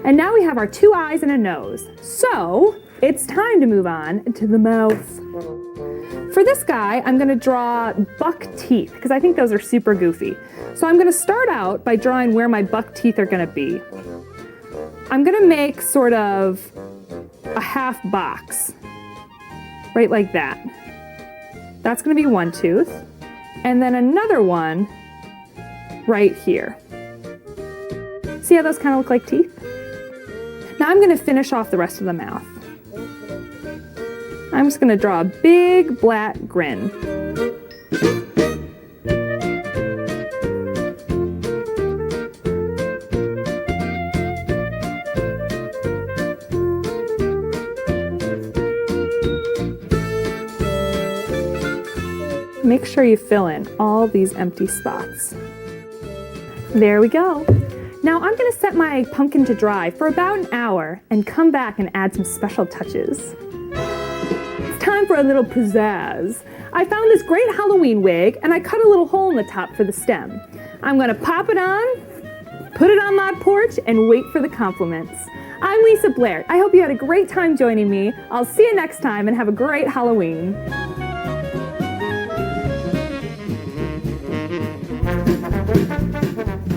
S4: And now we have our 2 eyes and a nose. So it's time to move on to the mouth. For this guy, I'm gonna draw buck teeth because I think those are super goofy. So I'm gonna start out by drawing where my buck teeth are gonna be. I'm gonna make sort of a half box, right like that. That's gonna be one tooth, and then another one right here. See how those kind of look like teeth? Now I'm gonna finish off the rest of the mouth. I'm just gonna draw a big black grin. Make sure you fill in all these empty spots. There we go. Now I'm gonna set my pumpkin to dry for about an hour and come back and add some special touches. It's time for a little pizzazz. I found this great Halloween wig and I cut a little hole in the top for the stem. I'm gonna pop it on, put it on my porch, and wait for the compliments. I'm Lisa Blair. I hope you had a great time joining me. I'll see you next time and have a great Halloween.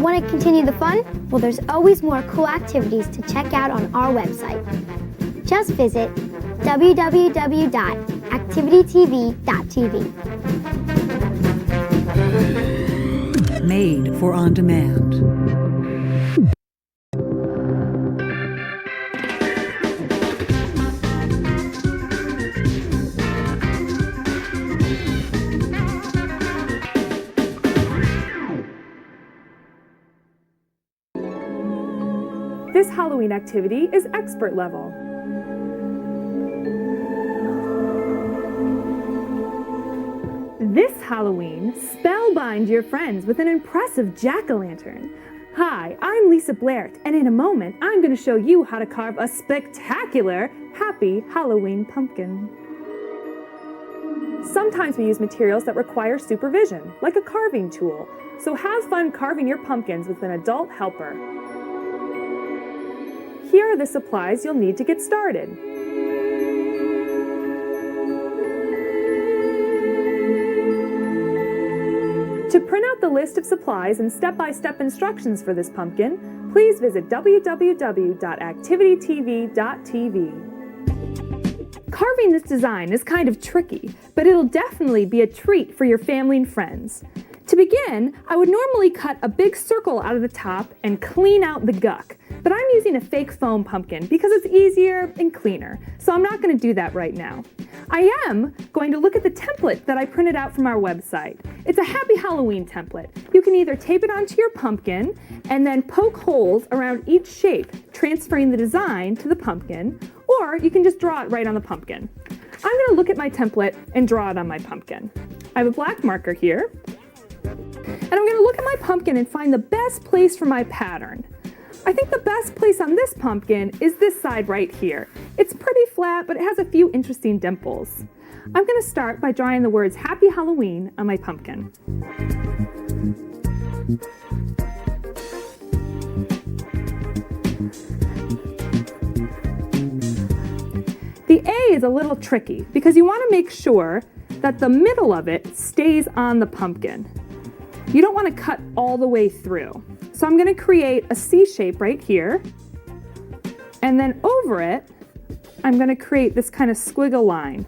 S2: Want to continue the fun? Well, there's always more cool activities to check out on our website. Just visit www.activitytv.tv.
S3: Made for on demand.
S4: This Halloween activity is expert level. This Halloween, spellbind your friends with an impressive jack-o'-lantern. Hi, I'm Lisa Blair, and in a moment, I'm going to show you how to carve a spectacular Happy Halloween pumpkin. Sometimes we use materials that require supervision, like a carving tool, so have fun carving your pumpkins with an adult helper. Here are the supplies you'll need to get started. To print out the list of supplies and step-by-step instructions for this pumpkin, please visit www.activitytv.tv. Carving this design is kind of tricky, but it'll definitely be a treat for your family and friends. To begin, I would normally cut a big circle out of the top and clean out the guck. But I'm using a fake foam pumpkin because it's easier and cleaner, so I'm not going to do that right now. I am going to look at the template that I printed out from our website. It's a Happy Halloween template. You can either tape it onto your pumpkin and then poke holes around each shape, transferring the design to the pumpkin, or you can just draw it right on the pumpkin. I'm going to look at my template and draw it on my pumpkin. I have a black marker here, and I'm going to look at my pumpkin and find the best place for my pattern. I think the best place on this pumpkin is this side right here. It's pretty flat, but it has a few interesting dimples. I'm going to start by drawing the words Happy Halloween on my pumpkin. The A is a little tricky because you want to make sure that the middle of it stays on the pumpkin. You don't want to cut all the way through. So I'm going to create a C shape right here, and then over it, I'm going to create this kind of squiggle line.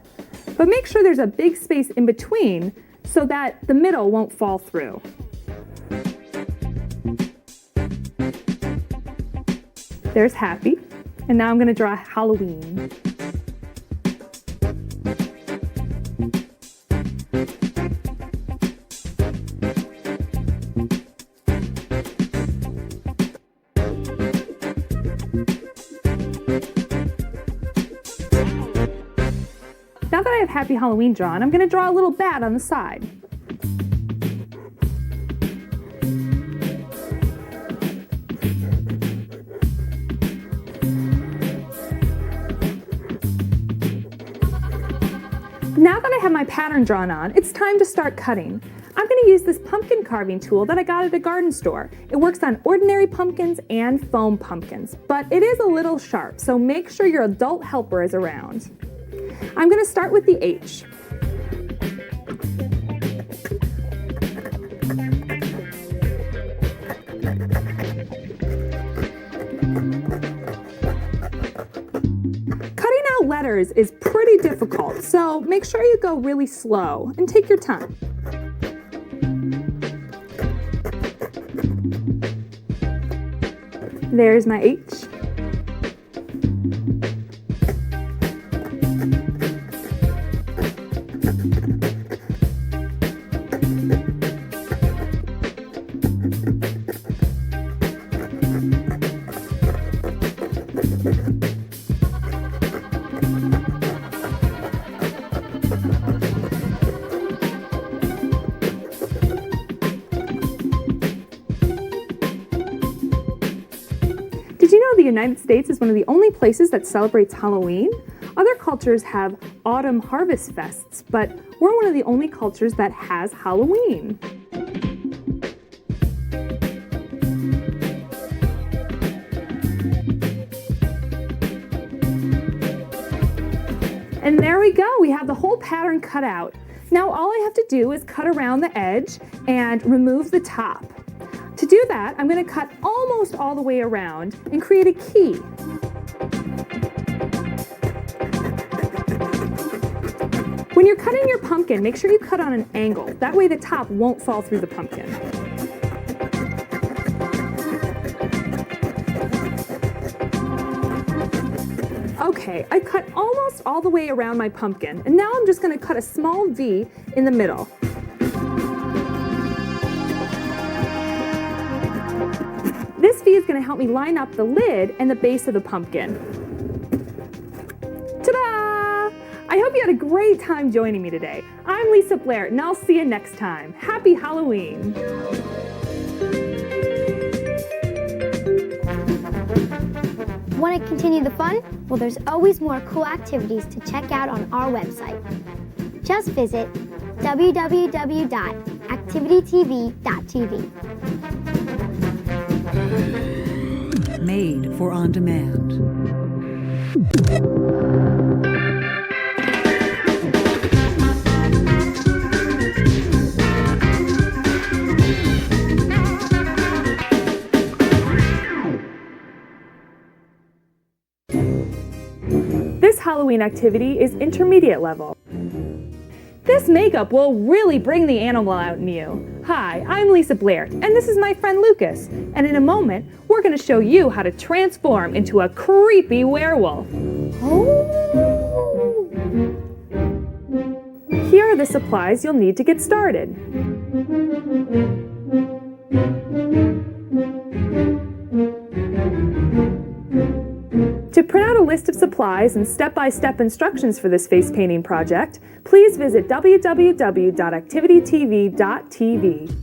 S4: But make sure there's a big space in between so that the middle won't fall through. There's Happy, and now I'm going to draw Halloween. Now that I have Happy Halloween drawn, I'm going to draw a little bat on the side. Now that I have my pattern drawn on, it's time to start cutting. I'm going to use this pumpkin carving tool that I got at a garden store. It works on ordinary pumpkins and foam pumpkins, but it is a little sharp, so make sure your adult helper is around. I'm going to start with the H. Cutting out letters is pretty difficult, so make sure you go really slow and take your time. There's my H. Did you know the United States is one of the only places that celebrates Halloween? Other cultures have autumn harvest fests, but we're one of the only cultures that has Halloween. And there we go, we have the whole pattern cut out. Now all I have to do is cut around the edge and remove the top. To do that, I'm going to cut almost all the way around and create a key. When you're cutting your pumpkin, make sure you cut on an angle. That way the top won't fall through the pumpkin. Okay, I cut almost all the way around my pumpkin, and now I'm just going to cut a small V in the middle. This V is going to help me line up the lid and the base of the pumpkin. Ta-da! I hope you had a great time joining me today. I'm Lisa Blair, and I'll see you next time. Happy Halloween!
S2: Want to continue the fun? Well, there's always more cool activities to check out on our website. Just visit www.activitytv.tv.
S3: Made for on demand.
S4: This Halloween activity is intermediate level. This makeup will really bring the animal out in you. Hi, I'm Lisa Blair, and this is my friend Lucas. And in a moment, we're going to show you how to transform into a creepy werewolf. Oh. Here are the supplies you'll need to get started. To print out a list of supplies and step-by-step instructions for this face painting project, please visit www.activitytv.tv.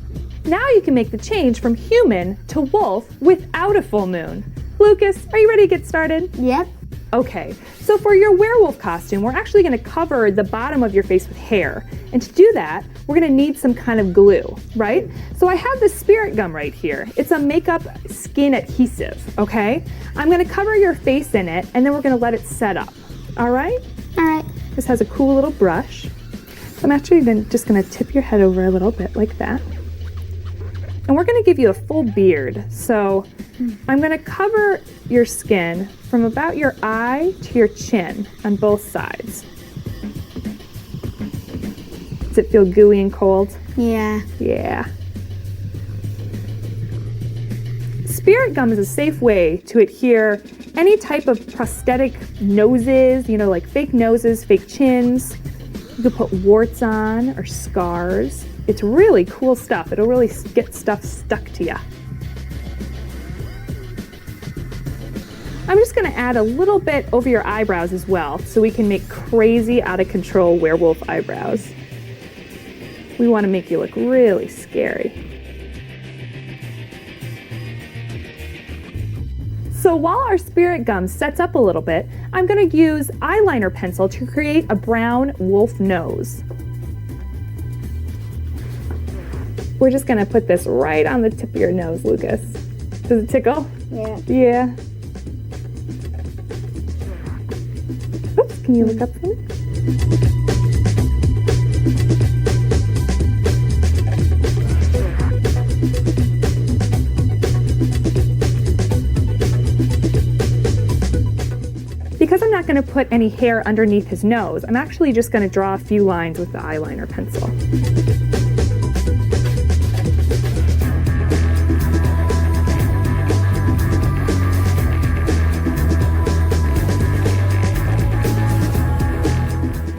S4: Now you can make the change from human to wolf without a full moon. Lucas, are you ready to get started?
S2: Yep.
S4: Okay, so for your werewolf costume, we're actually going to cover the bottom of your face with hair. And to do that, we're going to need some kind of glue, right? So I have this spirit gum right here. It's a makeup skin adhesive, okay? I'm going to cover your face in it, and then we're going to let it set up, all right?
S2: All right.
S4: This has a cool little brush. So I'm actually then just going to tip your head over a little bit like that. And we're going to give you a full beard. So I'm going to cover your skin from about your eye to your chin on both sides. Does it feel gooey and cold?
S2: Yeah.
S4: Yeah. Spirit gum is a safe way to adhere any type of prosthetic noses, you know, like fake noses, fake chins. You could put warts on or scars. It's really cool stuff. It'll really get stuff stuck to you. I'm just going to add a little bit over your eyebrows as well, so we can make crazy, out of control werewolf eyebrows. We want to make you look really scary. So while our spirit gum sets up a little bit, I'm going to use eyeliner pencil to create a brown wolf nose. We're just gonna put this right on the tip of your nose, Lucas. Does it tickle?
S2: Yeah.
S4: Yeah. Oops, can you look up for me? Because I'm not going to put any hair underneath his nose, I'm actually just going to draw a few lines with the eyeliner pencil.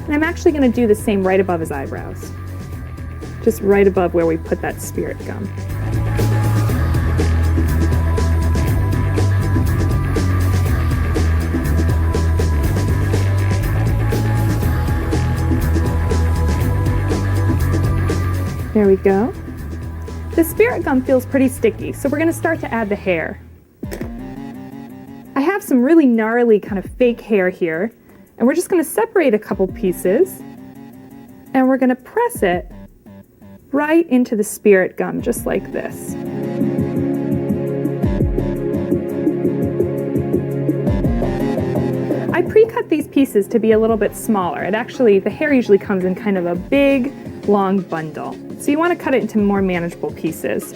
S4: And I'm actually going to do the same right above his eyebrows. Just right above where we put that spirit gum. There we go. The spirit gum feels pretty sticky, so we're going to start to add the hair. I have some really gnarly kind of fake hair here, and we're just going to separate a couple pieces, and we're going to press it right into the spirit gum, just like this. I pre-cut these pieces to be a little bit smaller. The hair usually comes in kind of a big, long bundle. So you want to cut it into more manageable pieces.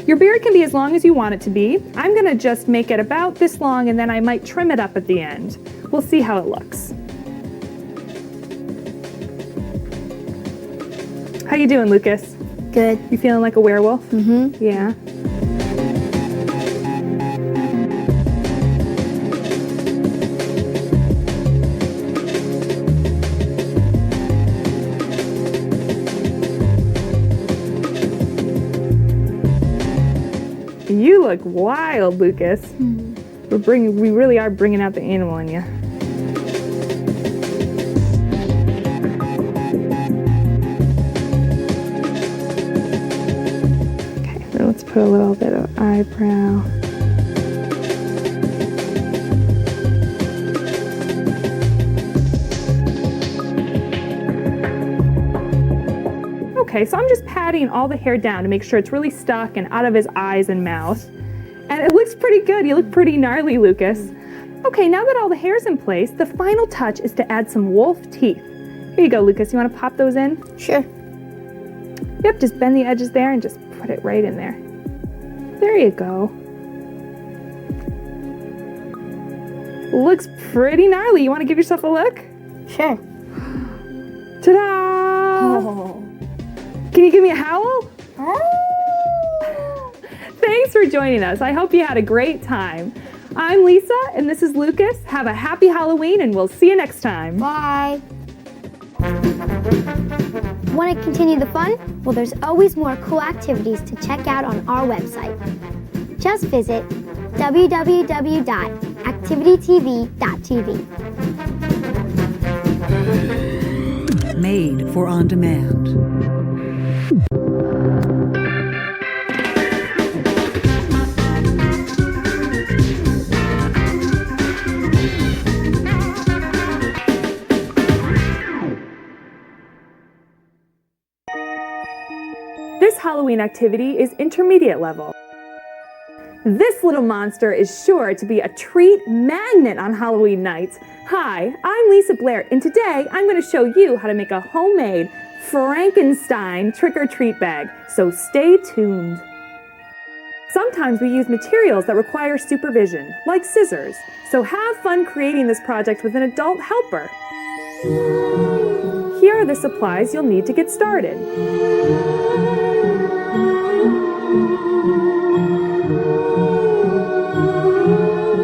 S4: Your beard can be as long as you want it to be. I'm going to just make it about this long, and then I might trim it up at the end. We'll see how it looks. How you doing, Lucas?
S2: Good.
S4: You feeling like a werewolf?
S2: Mm-hmm.
S4: Yeah. You look wild, Lucas.
S2: Mm-hmm.
S4: We really are bringing out the animal in you. Okay, then let's put a little bit of eyebrow. Okay, so I'm just patting all the hair down to make sure it's really stuck and out of his eyes and mouth. And it looks pretty good. You look pretty gnarly, Lucas. Okay, now that all the hair's in place, the final touch is to add some wolf teeth. Here you go, Lucas. You want to pop those in?
S2: Sure.
S4: Yep, just bend the edges there and just put it right in there. There you go. Looks pretty gnarly. You want to give yourself a look?
S2: Sure.
S4: Ta-da!
S2: Oh.
S4: Can you give me a howl? Thanks for joining us. I hope you had a great time. I'm Lisa, and this is Lucas. Have a happy Halloween, and we'll see you next time.
S2: Bye. Want to continue the fun? Well, there's always more cool activities to check out on our website. Just visit www.activitytv.tv.
S3: Made for on demand.
S4: This Halloween activity is intermediate level. This little monster is sure to be a treat magnet on Halloween nights. Hi, I'm Lisa Blair, and today I'm going to show you how to make a homemade Frankenstein trick-or-treat bag, so stay tuned. Sometimes we use materials that require supervision, like scissors, so have fun creating this project with an adult helper. Here are the supplies you'll need to get started.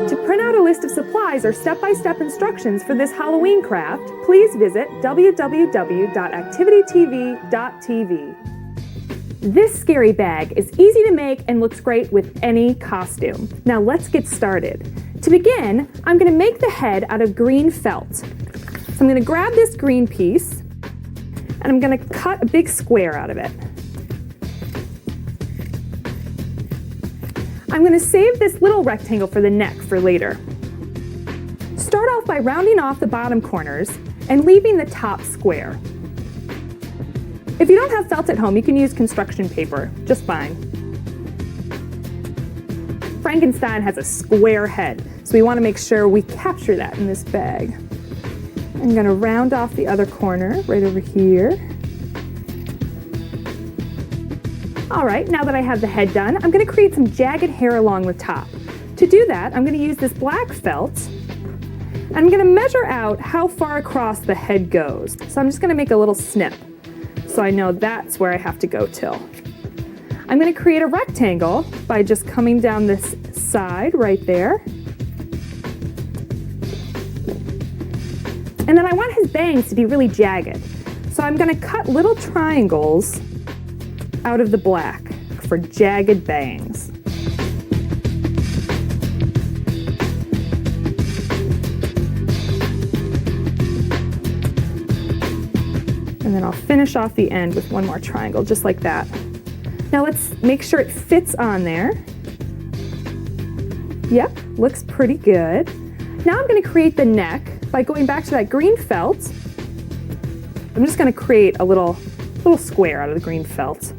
S4: To print out a list of supplies or step-by-step instructions for this Halloween craft, please visit www.activitytv.tv. This scary bag is easy to make and looks great with any costume. Now let's get started. To begin, I'm going to make the head out of green felt. So I'm going to grab this green piece and I'm going to cut a big square out of it. I'm going to save this little rectangle for the neck for later. Start off by rounding off the bottom corners and leaving the top square. If you don't have felt at home, you can use construction paper, just fine. Frankenstein has a square head, so we want to make sure we capture that in this bag. I'm going to round off the other corner right over here. All right, now that I have the head done, I'm going to create some jagged hair along the top. To do that, I'm going to use this black felt, and I'm going to measure out how far across the head goes. So I'm just going to make a little snip, so I know that's where I have to go till. I'm going to create a rectangle by just coming down this side right there. And then I want his bangs to be really jagged. So I'm going to cut little triangles out of the black for jagged bangs. And then I'll finish off the end with one more triangle, just like that. Now let's make sure it fits on there. Yep, looks pretty good. Now I'm going to create the neck by going back to that green felt. I'm just going to create a little square out of the green felt.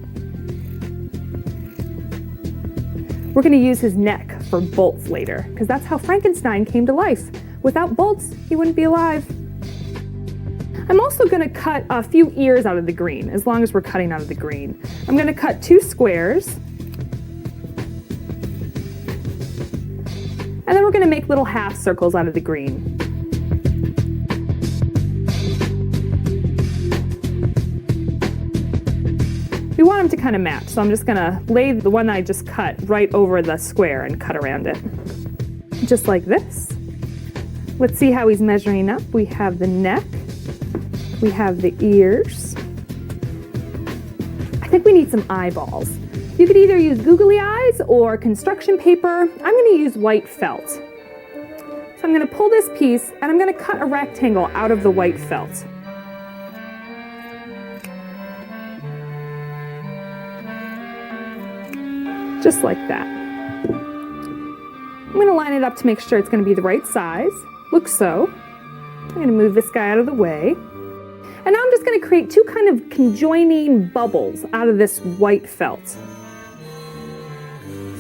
S4: We're going to use his neck for bolts later, because that's how Frankenstein came to life. Without bolts, he wouldn't be alive. I'm also going to cut a few ears out of the green, as long as we're cutting out of the green. I'm going to cut 2 squares. And then we're going to make little half circles out of the green. We want them to kind of match, so I'm just going to lay the one that I just cut right over the square and cut around it. Just like this. Let's see how he's measuring up. We have the neck. We have the ears. I think we need some eyeballs. You could either use googly eyes or construction paper. I'm going to use white felt. So I'm going to pull this piece and I'm going to cut a rectangle out of the white felt. Just like that. I'm going to line it up to make sure it's going to be the right size. Looks so. I'm going to move this guy out of the way. And now I'm just going to create 2 kind of conjoining bubbles out of this white felt.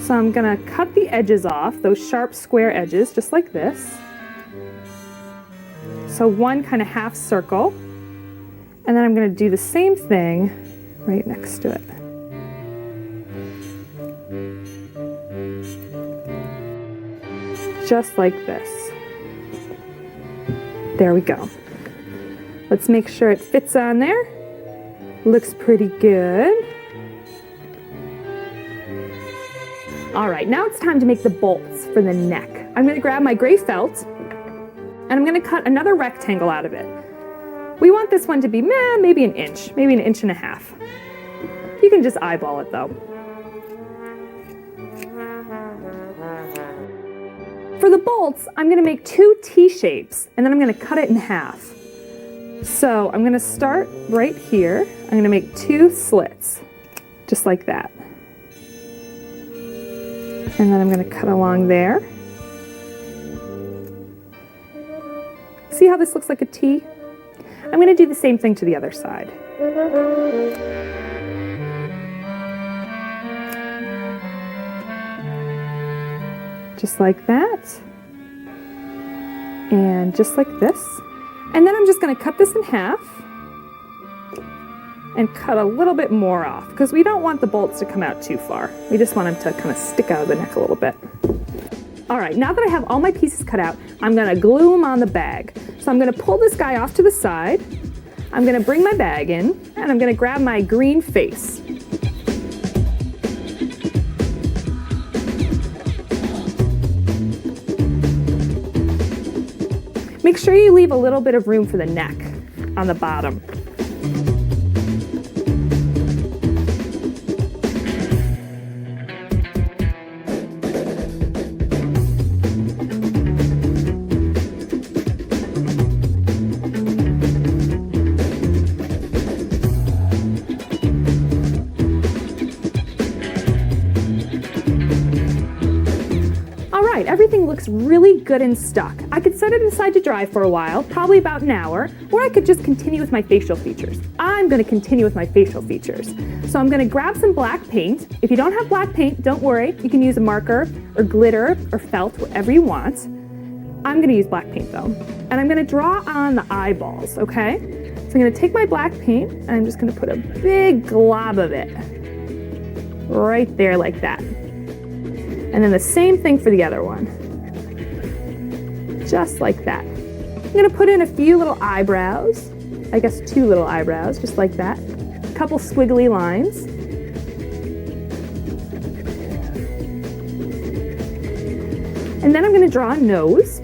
S4: So I'm going to cut the edges off, those sharp square edges, just like this. So one kind of half circle. And then I'm going to do the same thing right next to it. Just like this. There we go. Let's make sure it fits on there. Looks pretty good. All right, now it's time to make the bolts for the neck. I'm going to grab my gray felt and I'm going to cut another rectangle out of it. We want this one to be maybe an inch, maybe an inch and a half. You can just eyeball it though. For the bolts, I'm going to make 2 T-shapes and then I'm going to cut it in half. So I'm going to start right here. I'm going to make 2 slits, just like that. And then I'm going to cut along there. See how this looks like a T? I'm going to do the same thing to the other side. Just like that. And just like this. And then I'm just going to cut this in half and cut a little bit more off because we don't want the bolts to come out too far. We just want them to kind of stick out of the neck a little bit. All right, now that I have all my pieces cut out, I'm going to glue them on the bag. So I'm going to pull this guy off to the side. I'm going to bring my bag in and I'm going to grab my green face. Make sure you leave a little bit of room for the neck on the bottom. Everything looks really really good and stuck. I could set it aside to dry for a while, probably about an hour, or I could just continue with my facial features. I'm gonna continue with my facial features. So I'm gonna grab some black paint. If you don't have black paint, don't worry. You can use a marker or glitter or felt, whatever you want. I'm gonna use black paint though. And I'm gonna draw on the eyeballs, okay? So I'm gonna take my black paint and I'm just gonna put a big glob of it right there like that. And then the same thing for the other one. Just like that. I'm gonna put in a few little eyebrows. I guess 2 little eyebrows, just like that. A couple squiggly lines. And then I'm gonna draw a nose.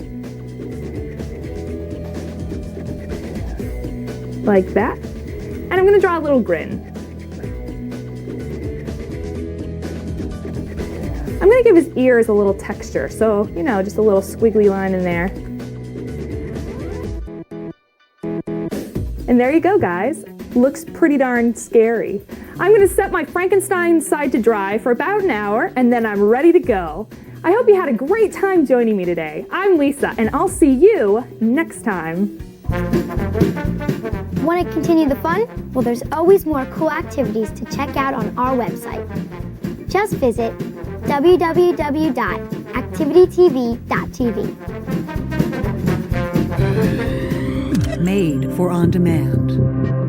S4: Like that. And I'm gonna draw a little grin. I'm gonna give his ears a little texture, so, you know, just a little squiggly line in there. And there you go, guys. Looks pretty darn scary. I'm gonna set my Frankenstein side to dry for about an hour, and then I'm ready to go. I hope you had a great time joining me today. I'm Lisa, and I'll see you next time.
S2: Want to continue the fun? Well, there's always more cool activities to check out on our website. Just visit www.activitytv.tv.
S3: Made for on demand.